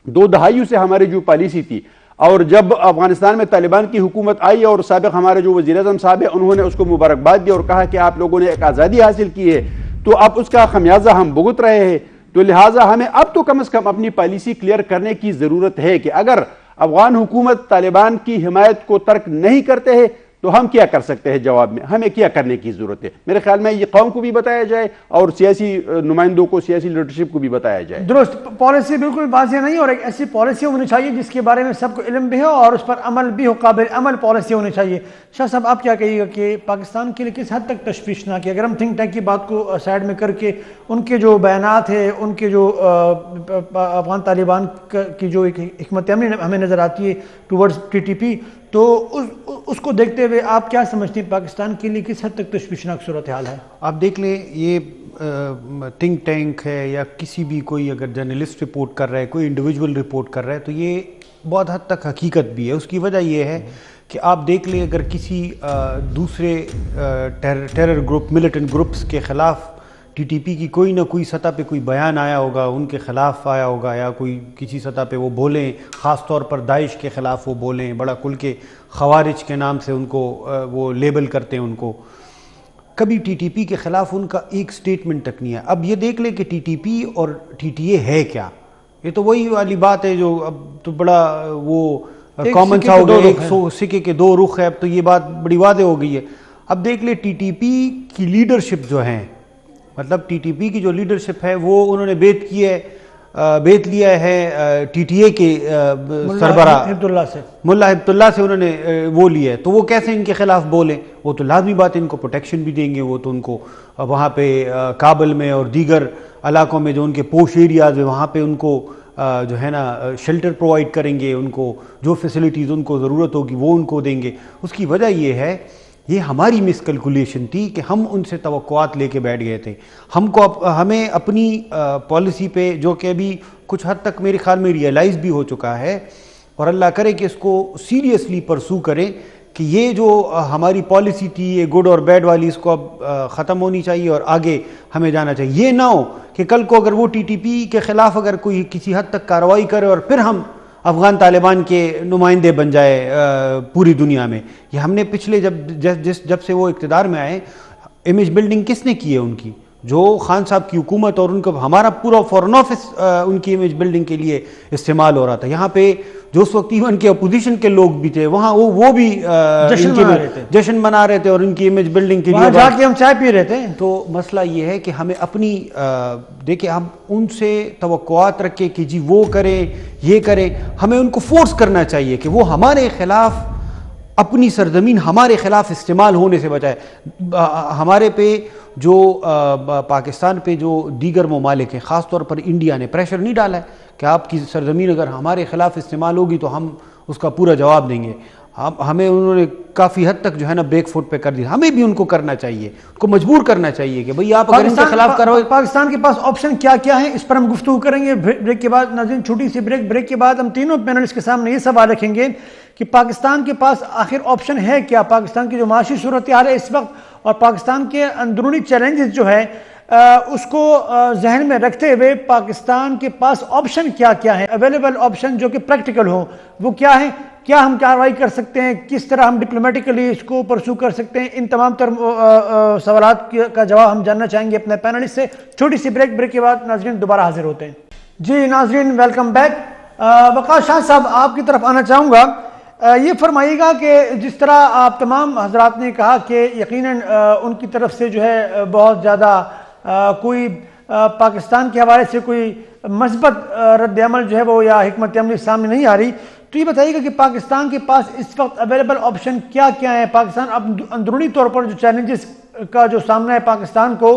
2 دہائیوں سے ہماری جو پالیسی تھی، اور جب افغانستان میں طالبان کی حکومت آئی اور سابق ہمارے جو وزیر اعظم صاحب ہیں انہوں نے اس کو مبارکباد دی اور کہا کہ آپ لوگوں نے ایک آزادی حاصل کی ہے، تو اب اس کا خمیازہ ہم بھگت رہے ہیں، تو لہٰذا ہمیں اب تو کم از کم اپنی پالیسی کلیئر کرنے کی ضرورت ہے کہ اگر افغان حکومت طالبان کی حمایت کو ترک نہیں کرتے ہیں تو ہم کیا کر سکتے ہیں، جواب میں ہمیں کیا کرنے کی ضرورت ہے۔ میرے خیال میں یہ قوم کو بھی بتایا جائے اور سیاسی نمائندوں کو، سیاسی لیڈرشپ کو بھی بتایا جائے۔ درست، پالیسی بالکل واضح نہیں، اور ایک ایسی پالیسی ہونی چاہیے جس کے بارے میں سب کو علم بھی ہو اور اس پر عمل بھی ہو، قابل عمل پالیسی ہونی چاہیے۔ شاہ صاحب، آپ کیا کہیے گا کہ پاکستان کے لیے کس حد تک تشویشناک ہے؟ اگر ہم تھنک ٹینک کی بات کو سائڈ میں کر کے ان کے جو بیانات ہیں، ان کے جو افغان طالبان کی جو ایک حکمت عملی ہمیں نظر آتی ہے ٹورڈز ٹی ٹی پی، تو اس کو دیکھتے ہوئے آپ کیا سمجھتے ہیں پاکستان کے لیے کس حد تک تشویشناک صورتحال ہے؟ آپ دیکھ لیں، یہ تھنک ٹینک ہے یا کسی بھی کوئی اگر جرنلسٹ رپورٹ کر رہا ہے، کوئی انڈیویجول رپورٹ کر رہا ہے، تو یہ بہت حد تک حقیقت بھی ہے۔ اس کی وجہ یہ ہے کہ آپ دیکھ لیں، اگر کسی دوسرے ٹیرر گروپ، ملیٹنٹ گروپس کے خلاف ٹی ٹی پی کی کوئی نہ کوئی سطح پہ کوئی بیان آیا ہوگا، ان کے خلاف آیا ہوگا، یا کوئی کسی سطح پہ وہ بولیں، خاص طور پر داعش کے خلاف وہ بولیں، بڑا کل کے خوارج کے نام سے ان کو وہ لیبل کرتے ہیں ان کو، کبھی ٹی ٹی پی کے خلاف ان کا ایک سٹیٹمنٹ تک نہیں ہے۔ اب یہ دیکھ لیں کہ ٹی ٹی پی اور ٹی ٹی اے ہے کیا؟ یہ تو وہی والی بات ہے جو اب تو بڑا وہ کامن سا ہو گیا، ایک سکے کے دو رخ ہے، اب تو یہ بات بڑی واضح ہو گئی ہے۔ اب دیکھ لیں ٹی ٹی پی کی لیڈرشپ جو ہیں، مطلب ٹی ٹی پی کی جو لیڈرشپ ہے وہ انہوں نے بیت لیا ہے ٹی ٹی اے کے سربراہ ملا ہبت اللہ سے انہوں نے وہ لیا ہے، تو وہ کیسے ان کے خلاف بولیں؟ وہ تو لازمی بات ہے ان کو پروٹیکشن بھی دیں گے، وہ تو ان کو وہاں پہ کابل میں اور دیگر علاقوں میں جو ان کے پوش ایریاز ہیں وہاں پہ ان کو جو ہے نا شیلٹر پرووائڈ کریں گے، ان کو جو فیسلٹیز ان کو ضرورت ہوگی وہ ان کو دیں گے۔ اس کی وجہ یہ ہے، یہ ہماری مس کیلکولیشن تھی کہ ہم ان سے توقعات لے کے بیٹھ گئے تھے۔ ہمیں اپنی پالیسی پہ، جو کہ ابھی کچھ حد تک میرے خیال میں ریئلائز بھی ہو چکا ہے اور اللہ کرے کہ اس کو سیریسلی پرسو کریں کہ یہ جو ہماری پالیسی تھی یہ گڈ اور بیڈ والی اس کو اب ختم ہونی چاہیے اور آگے ہمیں جانا چاہیے. یہ نہ ہو کہ کل کو اگر وہ ٹی ٹی پی کے خلاف اگر کوئی کسی حد تک کارروائی کرے اور پھر ہم افغان طالبان کے نمائندے بن جائے پوری دنیا میں. یہ ہم نے پچھلے جب سے وہ اقتدار میں آئے امیج بلڈنگ کس نے کی ہے ان کی؟ جو خان صاحب کی حکومت اور ان کو ہمارا پورا فورن آفس ان کی امیج بلڈنگ کے لیے استعمال ہو رہا تھا. یہاں پہ جو اس وقت ایون کے اپوزیشن کے لوگ بھی تھے وہاں وہ بھی جشن منا رہے تھے اور ان کی امیج بلڈنگ کے لیے جا کے ہم چائے پی رہے تھے. تو مسئلہ یہ ہے کہ ہمیں اپنی دیکھیں ہم ان سے توقعات رکھیں کہ جی وہ کریں یہ کریں. ہمیں ان کو فورس کرنا چاہیے کہ وہ ہمارے خلاف اپنی سرزمین ہمارے خلاف استعمال ہونے سے بچائے. ہمارے پہ جو پاکستان پہ جو دیگر ممالک ہیں خاص طور پر انڈیا نے پریشر نہیں ڈالا ہے کہ آپ کی سرزمین اگر ہمارے خلاف استعمال ہوگی تو ہم اس کا پورا جواب دیں گے. ہمیں انہوں نے کافی حد تک جو ہے نا بیک فٹ پہ کر دیا. ہمیں بھی ان کو کرنا چاہیے, ان کو مجبور کرنا چاہیے کہ بھئی آپ اگر ان کے خلاف کارروائی. پاکستان کے پاس آپشن کیا کیا ہے اس پر ہم گفتگو کریں گے بریک کے بعد. ناظرین چھوٹی سی بریک کے بعد ہم تینوں پینلسٹ کے سامنے یہ سوال رکھیں گے کہ پاکستان کے پاس آخر آپشن ہے کیا؟ پاکستان کی جو معاشی صورتحال ہے اس وقت اور پاکستان کے اندرونی چیلنجز جو ہے اس کو ذہن میں رکھتے ہوئے پاکستان کے پاس آپشن کیا کیا ہے؟ اویلیبل آپشن جو کہ پریکٹیکل ہوں وہ کیا ہے؟ کیا ہم کارروائی کر سکتے ہیں؟ کس طرح ہم ڈپلومیٹیکلی اس کو پرسو کر سکتے ہیں؟ ان تمام تر سوالات کا جواب ہم جاننا چاہیں گے اپنے پینلسٹ سے. چھوٹی سی بریک کے بعد ناظرین دوبارہ حاضر ہوتے ہیں. جی ناظرین ویلکم بیک. وقاص شاہ صاحب آپ کی طرف آنا چاہوں گا. یہ فرمائیے گا کہ جس طرح آپ تمام حضرات نے کہا کہ یقیناً ان کی طرف سے جو ہے بہت زیادہ کوئی پاکستان کے حوالے سے کوئی مثبت رد عمل جو ہے وہ یا حکمت عملی سامنے نہیں آ رہی, تو یہ بتائیے گا کہ پاکستان کے پاس اس وقت اویلیبل آپشن کیا کیا ہے؟ پاکستان اب اندرونی طور پر جو چیلنجز کا جو سامنا ہے پاکستان کو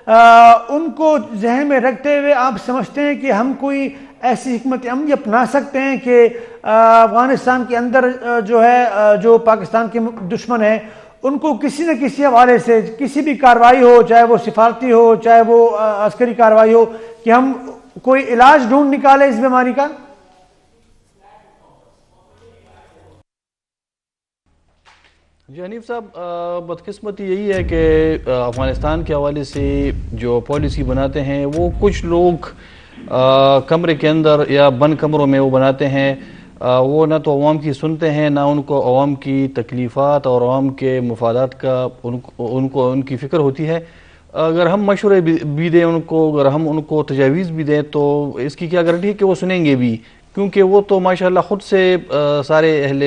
ان کو ذہن میں رکھتے ہوئے آپ سمجھتے ہیں کہ ہم کوئی ایسی حکمت عملی اپنا سکتے ہیں کہ افغانستان کے اندر جو ہے جو پاکستان کے دشمن ہیں ان کو کسی نہ کسی حوالے سے کسی بھی کارروائی ہو, چاہے وہ سفارتی ہو چاہے وہ عسکری کارروائی ہو, کہ ہم کوئی علاج ڈھونڈ نکالے اس بیماری کا؟ جی حنیف صاحب, بدقسمتی یہی ہے کہ افغانستان کے حوالے سے جو پالیسی بناتے ہیں وہ کچھ لوگ کمرے کے اندر یا بند کمروں میں وہ بناتے ہیں. وہ نہ تو عوام کی سنتے ہیں نہ ان کو عوام کی تکلیفات اور عوام کے مفادات کا ان کی فکر ہوتی ہے. اگر ہم مشورے بھی دیں ان کو, اگر ہم ان کو تجاویز بھی دیں تو اس کی کیا گارنٹی ہے کہ وہ سنیں گے بھی, کیونکہ وہ تو ماشاءاللہ خود سے سارے اہل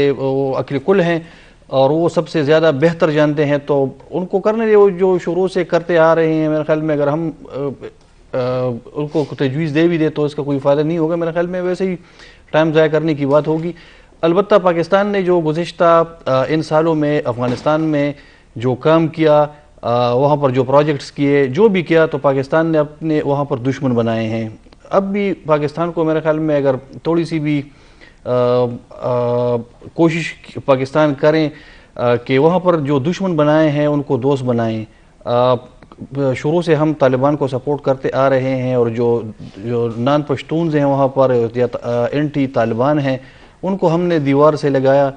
عقل کل ہیں اور وہ سب سے زیادہ بہتر جانتے ہیں. تو ان کو کرنے جو شروع سے کرتے آ رہے ہیں, میرے خیال میں اگر ہم ان کو تجویز دے بھی دے تو اس کا کوئی فائدہ نہیں ہوگا. میرے خیال میں ویسے ہی ٹائم ضائع کرنے کی بات ہوگی. البتہ پاکستان نے جو گزشتہ ان سالوں میں افغانستان میں جو کام کیا, وہاں پر جو پروجیکٹس کیے, جو بھی کیا, تو پاکستان نے اپنے وہاں پر دشمن بنائے ہیں. اب بھی پاکستان کو میرے خیال میں اگر تھوڑی سی بھی کوشش پاکستان کریں کہ وہاں پر جو دشمن بنائے ہیں ان کو دوست بنائیں. شروع سے ہم طالبان کو سپورٹ کرتے آ رہے ہیں اور جو نان پشتونز ہیں وہاں پر یا اینٹی طالبان ہیں ان کو ہم نے دیوار سے لگایا.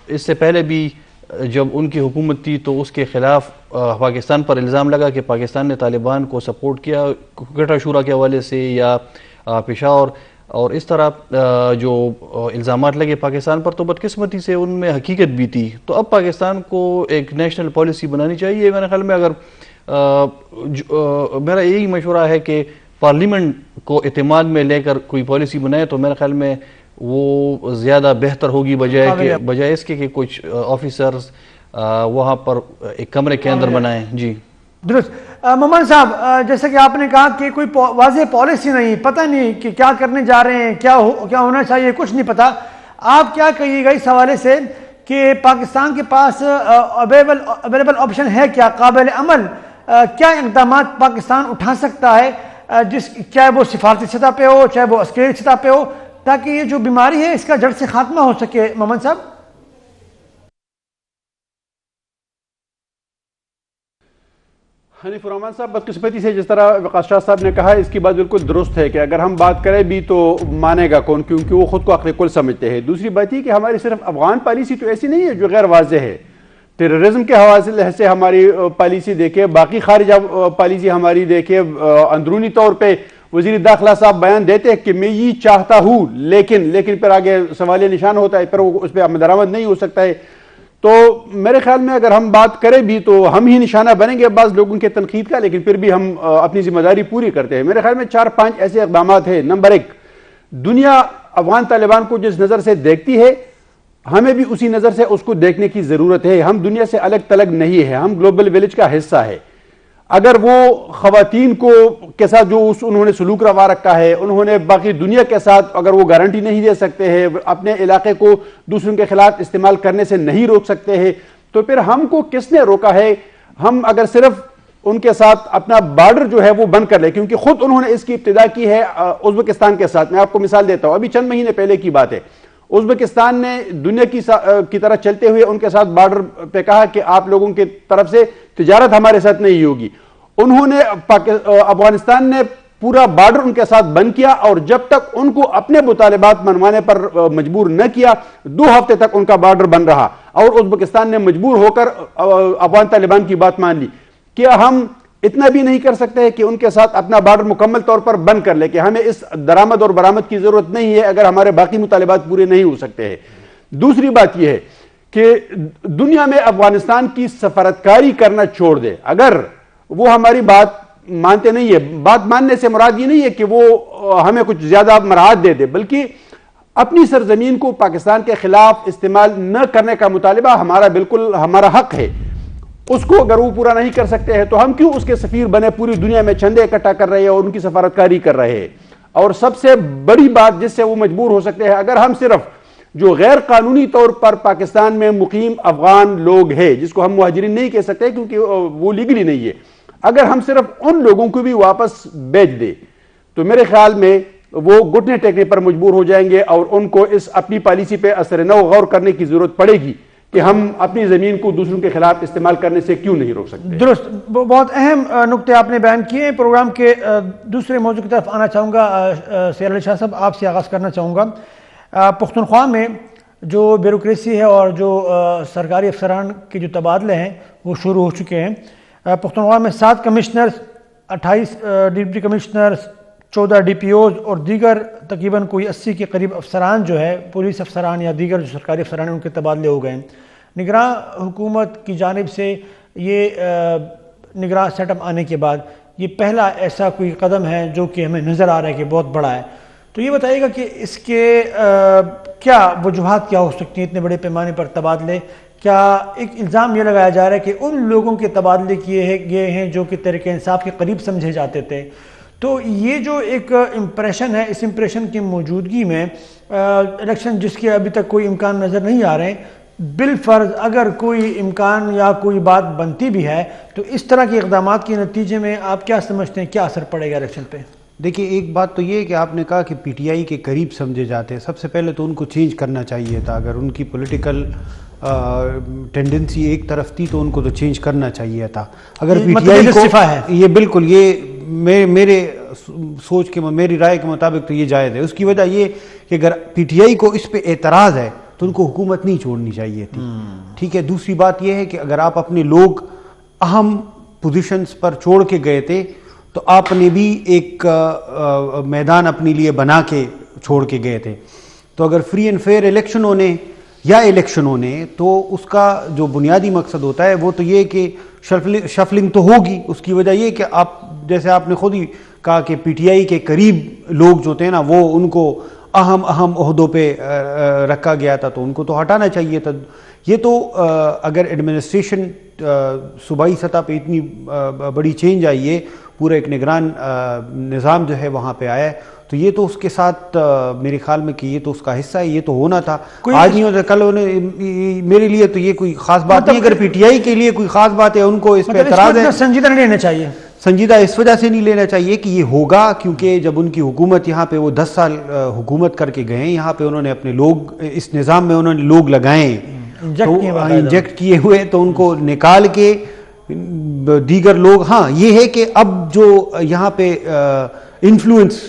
اس سے پہلے بھی جب ان کی حکومت تھی تو اس کے خلاف پاکستان پر الزام لگا کہ پاکستان نے طالبان کو سپورٹ کیا کوئٹہ شورا کے حوالے سے یا پشاور, اور اس طرح جو الزامات لگے پاکستان پر, تو بدقسمتی سے ان میں حقیقت بھی تھی. تو اب پاکستان کو ایک نیشنل پالیسی بنانی چاہیے. میرے خیال میں اگر میرا یہی مشورہ ہے کہ پارلیمنٹ کو اعتماد میں لے کر کوئی پالیسی بنائے تو میرے خیال میں وہ زیادہ بہتر ہوگی بجائے اس کے کہ کچھ آفیسرز وہاں پر ایک کمرے کے اندر بنائیں. جی درست. مومن صاحب, جیسے کہ آپ نے کہا کہ کوئی واضح پالیسی نہیں, پتہ نہیں کہ کیا کرنے جا رہے ہیں, کیا ہونا چاہیے, کچھ نہیں پتہ. آپ کیا کہیے گا اس حوالے سے کہ پاکستان کے پاس اویلیبل آپشن ہے کیا, قابل عمل کیا اقدامات پاکستان اٹھا سکتا ہے, چاہے وہ سفارتی سطح پہ ہو چاہے وہ عسکری سطح پہ ہو, تاکہ یہ جو بیماری ہے اس کا جڑ سے خاتمہ ہو سکے؟ مومن صاحب. حنیف الرحمان صاحب بدقسمتی سے جس طرح وقاص شاہ صاحب نے کہا اس کی بات بالکل درست ہے کہ اگر ہم بات کریں بھی تو مانے گا کون، کیونکہ وہ خود کو عقل کل سمجھتے ہیں. دوسری بات یہ کہ ہماری صرف افغان پالیسی تو ایسی نہیں ہے جو غیر واضح ہے. ٹیررزم کے حوالے سے ہماری پالیسی دیکھیں، باقی خارجہ پالیسی ہماری دیکھیں، اندرونی طور پہ وزیر داخلہ صاحب بیان دیتے ہیں کہ میں یہ چاہتا ہوں لیکن پھر آگے سوالیہ نشان ہوتا ہے، پھر وہ اس پہ عمل درآمد نہیں ہو سکتا ہے. تو میرے خیال میں اگر ہم بات کریں بھی تو ہم ہی نشانہ بنیں گے بعض لوگوں کے تنقید کا، لیکن پھر بھی ہم اپنی ذمہ داری پوری کرتے ہیں. میرے خیال میں 4-5 ایسے اقدامات ہیں. نمبر 1، دنیا افغان طالبان کو جس نظر سے دیکھتی ہے ہمیں بھی اسی نظر سے اس کو دیکھنے کی ضرورت ہے. ہم دنیا سے الگ تلگ نہیں ہے، ہم گلوبل ویلیج کا حصہ ہے. اگر وہ خواتین کے ساتھ جو انہوں نے سلوک روا رکھا ہے، انہوں نے باقی دنیا کے ساتھ اگر وہ گارنٹی نہیں دے سکتے ہیں، اپنے علاقے کو دوسروں کے خلاف استعمال کرنے سے نہیں روک سکتے ہیں، تو پھر ہم کو کس نے روکا ہے؟ ہم اگر صرف ان کے ساتھ اپنا بارڈر جو ہے وہ بند کر لیں، کیونکہ خود انہوں نے اس کی ابتدا کی ہے ازبکستان کے ساتھ. میں آپ کو مثال دیتا ہوں، ابھی چند مہینے پہلے کی بات ہے. ازبکستان نے دنیا کی طرح چلتے ہوئے ان کے ساتھ بارڈر پہ کہا کہ آپ لوگوں کی طرف سے تجارت ہمارے ساتھ نہیں ہوگی. انہوں نے افغانستان نے پورا بارڈر ان کے ساتھ بند کیا، اور جب تک ان کو اپنے مطالبات منوانے پر مجبور نہ کیا 2 ہفتے تک ان کا بارڈر بند رہا، اور ازبکستان نے مجبور ہو کر افغان طالبان کی بات مان لی. کیا ہم اتنا بھی نہیں کر سکتے کہ ان کے ساتھ اپنا بارڈر مکمل طور پر بند کر لے کہ ہمیں اس درآمد اور برآمد کی ضرورت نہیں ہے اگر ہمارے باقی مطالبات پورے نہیں ہو سکتے ہیں؟ دوسری بات یہ ہے کہ دنیا میں افغانستان کی سفارتکاری کرنا چھوڑ دے. اگر وہ ہماری بات مانتے نہیں ہے، بات ماننے سے مراد یہ نہیں ہے کہ وہ ہمیں کچھ زیادہ مراعات دے دے، بلکہ اپنی سرزمین کو پاکستان کے خلاف استعمال نہ کرنے کا مطالبہ ہمارا حق ہے. اس کو اگر وہ پورا نہیں کر سکتے ہیں تو ہم کیوں اس کے سفیر بنے پوری دنیا میں چندے اکٹھا کر رہے ہیں اور ان کی سفارتکاری کر رہے ہیں؟ اور سب سے بڑی بات جس سے وہ مجبور ہو سکتے ہیں، اگر ہم صرف جو غیر قانونی طور پر پاکستان میں مقیم افغان لوگ ہیں، جس کو ہم مہاجرین نہیں کہہ سکتے کیونکہ وہ لیگلی نہیں ہے، اگر ہم صرف ان لوگوں کو بھی واپس بھیج دیں تو میرے خیال میں وہ گھٹنے ٹیکنے پر مجبور ہو جائیں گے، اور ان کو اس اپنی پالیسی پہ اثر نو غور کرنے کی ضرورت پڑے گی کہ ہم اپنی زمین کو دوسروں کے خلاف استعمال کرنے سے کیوں نہیں روک سکتے. درست، بہت اہم نکتے آپ نے بیان کیے. پروگرام کے دوسرے موضوع کی طرف آنا چاہوں گا. سیر علی شاہ صاحب، آپ سے آغاز کرنا چاہوں گا. پختونخوا میں جو بیوروکریسی ہے اور جو سرکاری افسران کے جو تبادلے ہیں وہ شروع ہو چکے ہیں. پختونخوا میں 7 commissioners, 28 deputy commissioners, 14 D P Os اور دیگر تقریباً کوئی 80 کے قریب افسران جو ہے، پولیس افسران یا دیگر جو سرکاری افسران ہیں، ان کے تبادلے ہو گئے ہیں. نگراں حکومت کی جانب سے یہ نگراں سیٹ اپ آنے کے بعد یہ پہلا ایسا کوئی قدم ہے جو کہ ہمیں نظر آ رہا ہے کہ بہت بڑا ہے. تو یہ بتائیے گا کہ اس کے کیا وجوہات کیا ہو سکتی ہیں اتنے بڑے پیمانے پر تبادلے؟ کیا ایک الزام یہ لگایا جا رہا ہے کہ ان لوگوں کے تبادلے کیے گئے ہیں جو کہ تحریک انصاف کے قریب سمجھے جاتے تھے؟ تو یہ جو ایک امپریشن ہے، اس امپریشن کی موجودگی میں الیکشن جس کے ابھی تک کوئی امکان نظر نہیں آ رہے ہیں، بالفرض اگر کوئی امکان یا کوئی بات بنتی بھی ہے تو اس طرح کے اقدامات کے نتیجے میں آپ کیا سمجھتے ہیں، کیا اثر پڑے گا الیکشن پہ؟ دیکھیے، ایک بات تو یہ ہے کہ آپ نے کہا کہ پی ٹی آئی کے قریب سمجھے جاتے ہیں. سب سے پہلے تو ان کو چینج کرنا چاہیے تھا. اگر ان کی پولیٹیکل ٹینڈنسی ایک طرف تھی تو ان کو تو چینج کرنا چاہیے تھا. اگر پی ٹی آئی کو یہ بالکل یہ میرے سوچ کے میری رائے کے مطابق تو یہ جائز ہے. اس کی وجہ یہ کہ اگر پی ٹی آئی کو اس پہ اعتراض ہے تو ان کو حکومت نہیں چھوڑنی چاہیے تھی. ٹھیک ہے. دوسری بات یہ ہے کہ اگر آپ اپنے لوگ اہم پوزیشنز پر چھوڑ کے گئے تھے تو آپ نے بھی ایک میدان اپنے لیے بنا کے چھوڑ کے گئے تھے. تو اگر فری اینڈ فیئر الیکشن ہونے یا الیکشن ہونے تو اس کا جو بنیادی مقصد ہوتا ہے وہ تو یہ کہ شفلنگ تو ہوگی. اس کی وجہ یہ کہ آپ جیسے آپ نے خود ہی کہا کہ پی ٹی آئی کے قریب لوگ جو تھے نا وہ ان کو اہم عہدوں پہ رکھا گیا تھا تو ان کو تو ہٹانا چاہیے تھا. یہ تو اگر ایڈمنسٹریشن صوبائی سطح پہ اتنی بڑی چینج آئی ہے، پورا ایک نگران نظام جو ہے وہاں پہ آیا ہے تو یہ تو اس کے ساتھ میرے خیال میں کہ یہ تو اس کا حصہ ہے، یہ تو ہونا تھا. آج نہیں ہوتا کل ہونے. میرے لیے تو یہ کوئی خاص بات نہیں. اگر پی ٹی آئی کے لیے کوئی خاص بات ہے، ان کو اس پہ اعتراض ہے، سنجیدہ نہیں لینا چاہیے. سنجیدہ اس وجہ سے نہیں لینا چاہیے کہ یہ ہوگا کیونکہ جب ان کی حکومت یہاں پہ وہ 10 سال حکومت کر کے گئے ہیں، یہاں پہ انہوں نے اپنے لوگ اس نظام میں انہوں نے لوگ لگائے انجیکٹ کیے ہوئے، تو ان کو نکال کے دیگر لوگ. ہاں یہ ہے کہ اب جو یہاں پہ انفلوئنس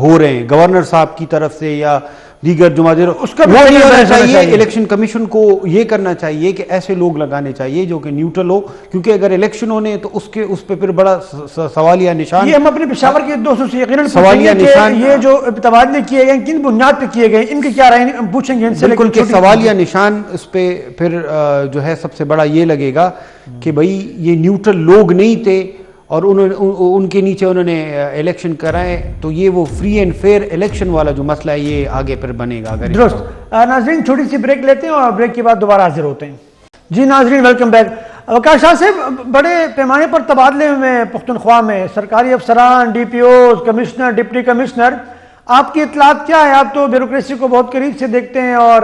ہو رہے ہیں گورنر صاحب کی طرف سے یا دیگر جو اس کا وہ نہیں ہونا ہونا چاہیے. چاہیے. الیکشن کمیشن کو یہ کرنا چاہیے کہ ایسے لوگ لگانے چاہیے جو کہ نیوٹرل ہو, کیونکہ اگر الیکشن ہونے تو اس پہ پھر بڑا سوالیہ نشان. یہ ہم اپنے پشاور کے دوستوں سے یقیناً سوالیہ پوچھیں گے نشان کہ یہ جو تبادلے کیے گئے کن بنیاد پہ کیے گئے, ان کے کیا رائے ہم پوچھیں گے ان سے. بالکل کہ سوالیہ نشان اس پہ پھر جو ہے سب سے بڑا یہ لگے گا کہ بھائی یہ نیوٹرل لوگ نہیں تھے اور ان کے نیچے انہوں نے الیکشن کرائے, تو یہ وہ فری اینڈ فیئر الیکشن والا جو مسئلہ ہے یہ آگے پھر بنے گا. درست. ناظرین چھوٹی سی بریک لیتے ہیں اور بریک کے بعد دوبارہ حاضر ہوتے ہیں. جی ناظرین ویلکم بیک. وقار شاہ صاحب, بڑے پیمانے پر تبادلے میں پختونخوا میں سرکاری افسران, D P Os, commissioner, deputy commissioner, آپ کی اطلاعات کیا ہے؟ آپ تو بیوروکریسی کو بہت قریب سے دیکھتے ہیں اور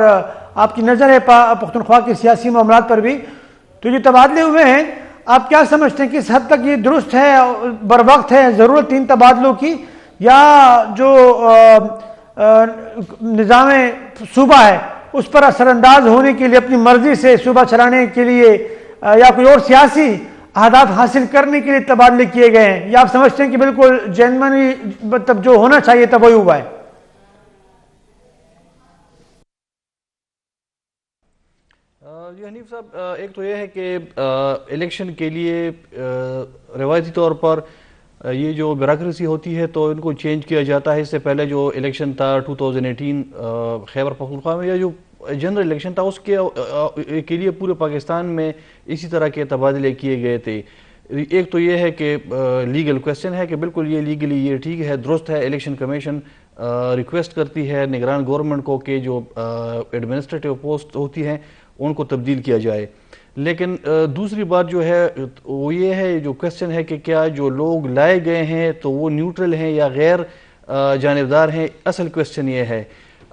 آپ کی نظر ہے پختونخوا کے سیاسی معاملات پر بھی, تو یہ تبادلے ہوئے ہیں, آپ کیا سمجھتے ہیں کس حد تک یہ درست ہے, بر وقت ہے, ضرورت ان تبادلوں کی, یا جو نظام صوبہ ہے اس پر اثر انداز ہونے کے لیے اپنی مرضی سے صوبہ چلانے کے لیے یا کوئی اور سیاسی اہداف حاصل کرنے کے لیے تبادلے کیے گئے ہیں, یا آپ سمجھتے ہیں کہ بالکل جینوئنلی مطلب جو ہونا چاہیے تب وہی ہوا ہے؟ جی حنیف صاحب, ایک تو یہ ہے کہ الیکشن کے لیے روایتی طور پر یہ جو بیوروکریسی ہوتی ہے تو ان کو چینج کیا جاتا ہے. اس سے پہلے جو الیکشن تھا 2018 خیبر پختونخوا میں, یا جو جنرل الیکشن تھا اس کے لیے پورے پاکستان میں اسی طرح کے تبادلے کیے گئے تھے. ایک تو یہ ہے کہ لیگل کویسچن ہے کہ بالکل یہ لیگلی یہ ٹھیک ہے, درست ہے. الیکشن کمیشن ریکویسٹ کرتی ہے نگران گورنمنٹ کو کہ جو ایڈمنسٹریٹو پوسٹ ہوتی ہیں ان کو تبدیل کیا جائے. لیکن دوسری بات جو ہے وہ یہ ہے, جو کویسچن ہے کہ کیا جو لوگ لائے گئے ہیں تو وہ نیوٹرل ہیں یا غیر جانبدار ہیں. اصل کویسچن یہ ہے,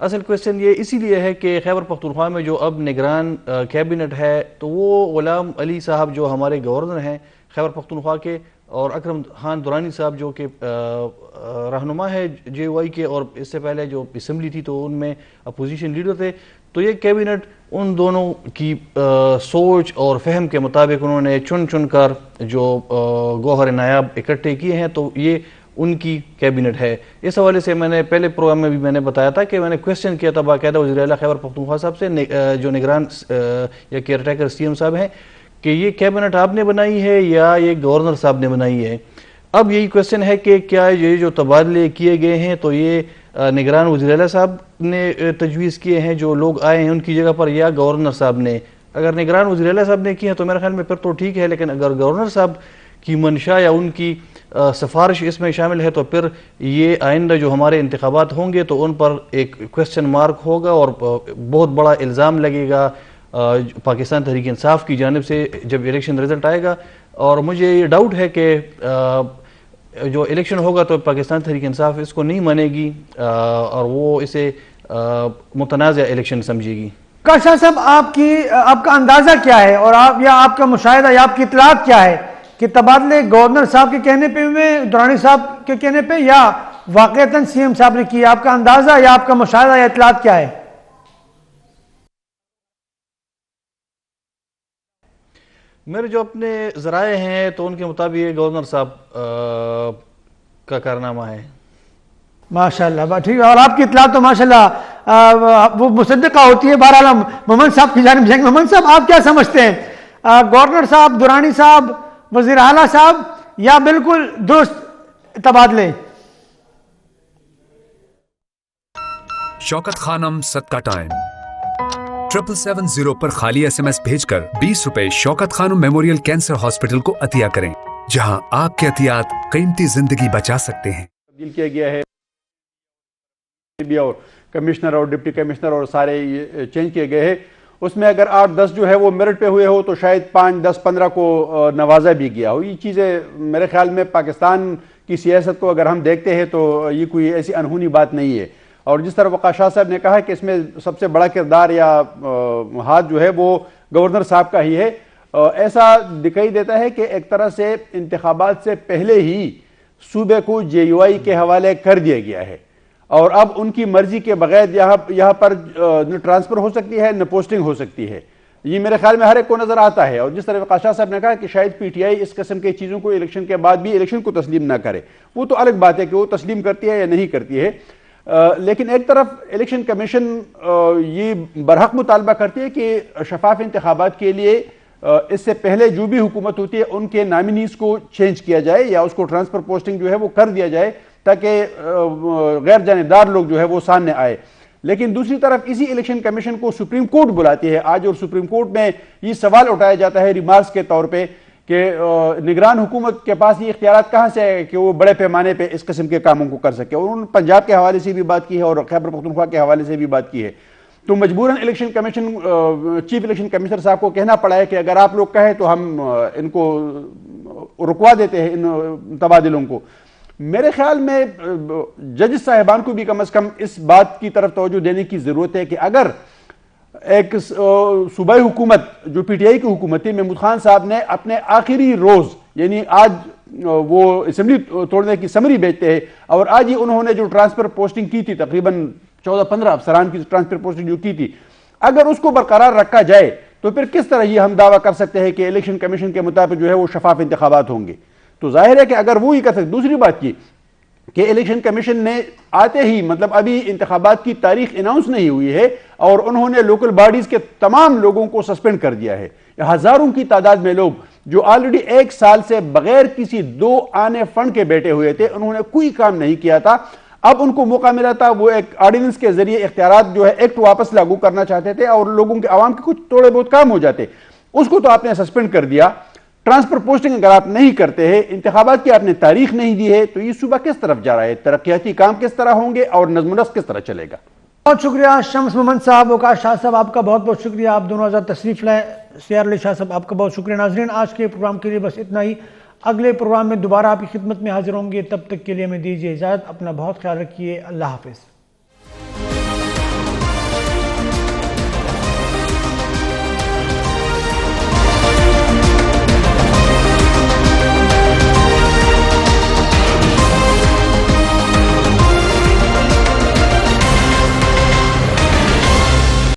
اصل کویسچن یہ اسی لیے ہے کہ خیبر پختونخوا میں جو ب نگران کیبنٹ ہے تو وہ غلام علی صاحب جو ہمارے گورنر ہیں خیبر پختونخوا کے, اور اکرم خان درانی صاحب جو کہ رہنما ہے جے یو آئی کے, اور اس سے پہلے جو اسمبلی تھی تو ان میں اپوزیشن لیڈر تھے. تو یہ کیبنٹ ان دونوں کی سوچ اور فہم کے مطابق انہوں نے چن کر جو گوہر نایاب اکٹھے کیے ہیں, تو یہ ان کی کیبنٹ ہے. اس حوالے سے میں نے پہلے پروگرام میں بھی میں نے بتایا تھا کہ میں نے کویسچن کیا تھا باقاعدہ وزیر اعلیٰ خیبر پختونخوا صاحب سے, جو نگران یا کیئر ٹیکر سی ایم صاحب ہیں, کہ یہ کیبنٹ آپ نے بنائی ہے یا یہ گورنر صاحب نے بنائی ہے. اب یہی کویسچن ہے کہ کیا یہ جو تبادلے کیے گئے ہیں تو یہ نگران وزیر اعلیٰ صاحب نے تجویز کیے ہیں جو لوگ آئے ہیں ان کی جگہ پر, یا گورنر صاحب نے؟ اگر نگران وزیر اعلیٰ صاحب نے کی ہے تو میرے خیال میں پھر تو ٹھیک ہے, لیکن اگر گورنر صاحب کی منشا یا ان کی سفارش اس میں شامل ہے تو پھر یہ آئندہ جو ہمارے انتخابات ہوں گے تو ان پر ایک کویسچن مارک ہوگا اور بہت بڑا الزام لگے گا پاکستان تحریک انصاف کی جانب سے جب الیکشن رزلٹ آئے گا. اور مجھے یہ ڈاؤٹ ہے کہ جو الیکشن ہوگا تو پاکستان تحریک انصاف اس کو نہیں مانے گی اور وہ اسے متنازع الیکشن سمجھے گی. وقار شاہ صاحب, آپ کا اندازہ کیا ہے اور آپ کا مشاہدہ یا آپ کی اطلاعات کیا ہے کہ تبادلے گورنر صاحب کے کہنے پہ ہوئے, درانی صاحب کے کہنے پہ, یا واقعتاً سی ایم صاحب نے کی؟ آپ کا اندازہ یا آپ کا مشاہدہ یا اطلاعات کیا ہے؟ میرے جو اپنے ذرائع ہیں تو ان کے مطابق یہ گورنر صاحب کا کارنامہ ہے. ماشاءاللہ, ٹھیک ہے. اور آپ کی اطلاع تو ماشاءاللہ وہ مصدقہ ہوتی ہے. بہرحال ہم محمد صاحب کی جانب جائیں گے. محمد صاحب, آپ کیا سمجھتے ہیں, گورنر صاحب, درانی صاحب, وزیر اعلیٰ صاحب, یا بالکل درست تبادلے؟ شوکت خانم صدقہ ٹائم 7770 پر خالی ایس ایم ایس بھیج کر 20 روپے شوکت خانم میموریل کینسر ہاسپٹل کو عطیہ کریں, جہاں آپ کے عطیات قیمتی زندگی بچا سکتے ہیں. تبدیل کیا گیا ہے اور کمشنر اور ڈپٹی کمشنر اور سارے چینج کیے گئے ہیں. اس میں اگر 8-10 جو ہے وہ میرٹ پہ ہوئے ہو تو شاید 5-10-15 کو نوازا بھی گیا ہو. یہ چیزیں میرے خیال میں پاکستان کی سیاست کو اگر ہم دیکھتے ہیں تو یہ کوئی ایسی انہونی بات نہیں ہے. اور جس طرح وقار شاہ صاحب نے کہا کہ اس میں سب سے بڑا کردار یا ہاتھ جو ہے وہ گورنر صاحب کا ہی ہے. ایسا دکھائی دیتا ہے کہ ایک طرح سے انتخابات سے پہلے ہی صوبے کو جے یو آئی کے حوالے کر دیا گیا ہے, اور اب ان کی مرضی کے بغیر یہاں پر نہ ٹرانسفر ہو سکتی ہے نہ پوسٹنگ ہو سکتی ہے. یہ میرے خیال میں ہر ایک کو نظر آتا ہے. اور جس طرح وقاص شاہ صاحب نے کہا کہ شاید پی ٹی آئی اس قسم کی چیزوں کو الیکشن کے بعد بھی الیکشن کو تسلیم نہ کرے, وہ تو الگ بات ہے کہ وہ تسلیم کرتی ہے یا نہیں کرتی ہے. لیکن ایک طرف الیکشن کمیشن یہ برحق مطالبہ کرتی ہے کہ شفاف انتخابات کے لیے اس سے پہلے جو بھی حکومت ہوتی ہے ان کے نامینیز کو چینج کیا جائے یا اس کو ٹرانسفر پوسٹنگ جو ہے وہ کر دیا جائے تاکہ غیر جانبدار لوگ جو ہے وہ سامنے آئے. لیکن دوسری طرف اسی الیکشن کمیشن کو سپریم کورٹ بلاتی ہے آج, اور سپریم کورٹ میں یہ سوال اٹھایا جاتا ہے ریمارکس کے طور پہ کہ نگران حکومت کے پاس یہ اختیارات کہاں سے ہے کہ وہ بڑے پیمانے پہ اس قسم کے کاموں کو کر سکے. اور انہوں نے پنجاب کے حوالے سے بھی بات کی ہے اور خیبر پختونخوا کے حوالے سے بھی بات کی ہے. تو مجبوراً election commission chief election commissioner صاحب کو کہنا پڑا ہے کہ اگر آپ لوگ کہیں تو ہم ان کو رکوا دیتے ہیں ان تبادلوں کو. میرے خیال میں ججز صاحبان کو بھی کم از کم اس بات کی طرف توجہ دینے کی ضرورت ہے کہ اگر ایک صوبائی حکومت جو پی ٹی آئی کی حکومت تھی, محمود خان صاحب نے اپنے آخری روز یعنی آج وہ اسمبلی توڑنے کی سمری بھیجتے ہیں اور آج ہی انہوں نے جو ٹرانسفر پوسٹنگ کی تھی تقریباً 14-15 افسران کی ٹرانسفر پوسٹنگ جو کی تھی, اگر اس کو برقرار رکھا جائے تو پھر کس طرح یہ ہم دعویٰ کر سکتے ہیں کہ الیکشن کمیشن کے مطابق جو ہے وہ شفاف انتخابات ہوں گے. تو ظاہر ہے کہ اگر وہ ہی کر سکتے. دوسری بات یہ کہ الیکشن کمیشن نے آتے ہی مطلب ابھی انتخابات کی تاریخ اناؤنس نہیں ہوئی ہے اور انہوں نے لوکل باڈیز کے تمام لوگوں کو سسپینڈ کر دیا ہے. ہزاروں کی تعداد میں لوگ جو آلریڈی 1 سال سے بغیر کسی 2 آنے فنڈ کے بیٹھے ہوئے تھے, انہوں نے کوئی کام نہیں کیا تھا. اب ان کو موقع ملا تھا, وہ ایک آرڈیننس کے ذریعے اختیارات جو ہے ایکٹ واپس لاگو کرنا چاہتے تھے اور لوگوں کے عوام کے کچھ تھوڑے بہت کام ہو جاتے, اس کو تو آپ نے سسپینڈ کر دیا. ٹرانسفر پوسٹنگ اگر آپ نہیں کرتے ہیں, انتخابات کی آپ نے تاریخ نہیں دی ہے, تو یہ صوبہ کس طرف جا رہا ہے, ترقیاتی کام کس طرح ہوں گے اور نظم و نسق کس طرح چلے گا. بہت شکریہ شمس محمد صاحب, وقاص شاہ صاحب آپ کا بہت بہت شکریہ, آپ دونوں آزاد تشریف لائے. سیار علی شاہ صاحب آپ کا بہت شکریہ. ناظرین آج کے پروگرام کے لیے بس اتنا ہی. اگلے پروگرام میں دوبارہ آپ کی خدمت میں حاضر ہوں گے, تب تک کے لیے ہمیں دیجیے اجازت. اپنا بہت خیال رکھیے. اللہ حافظ.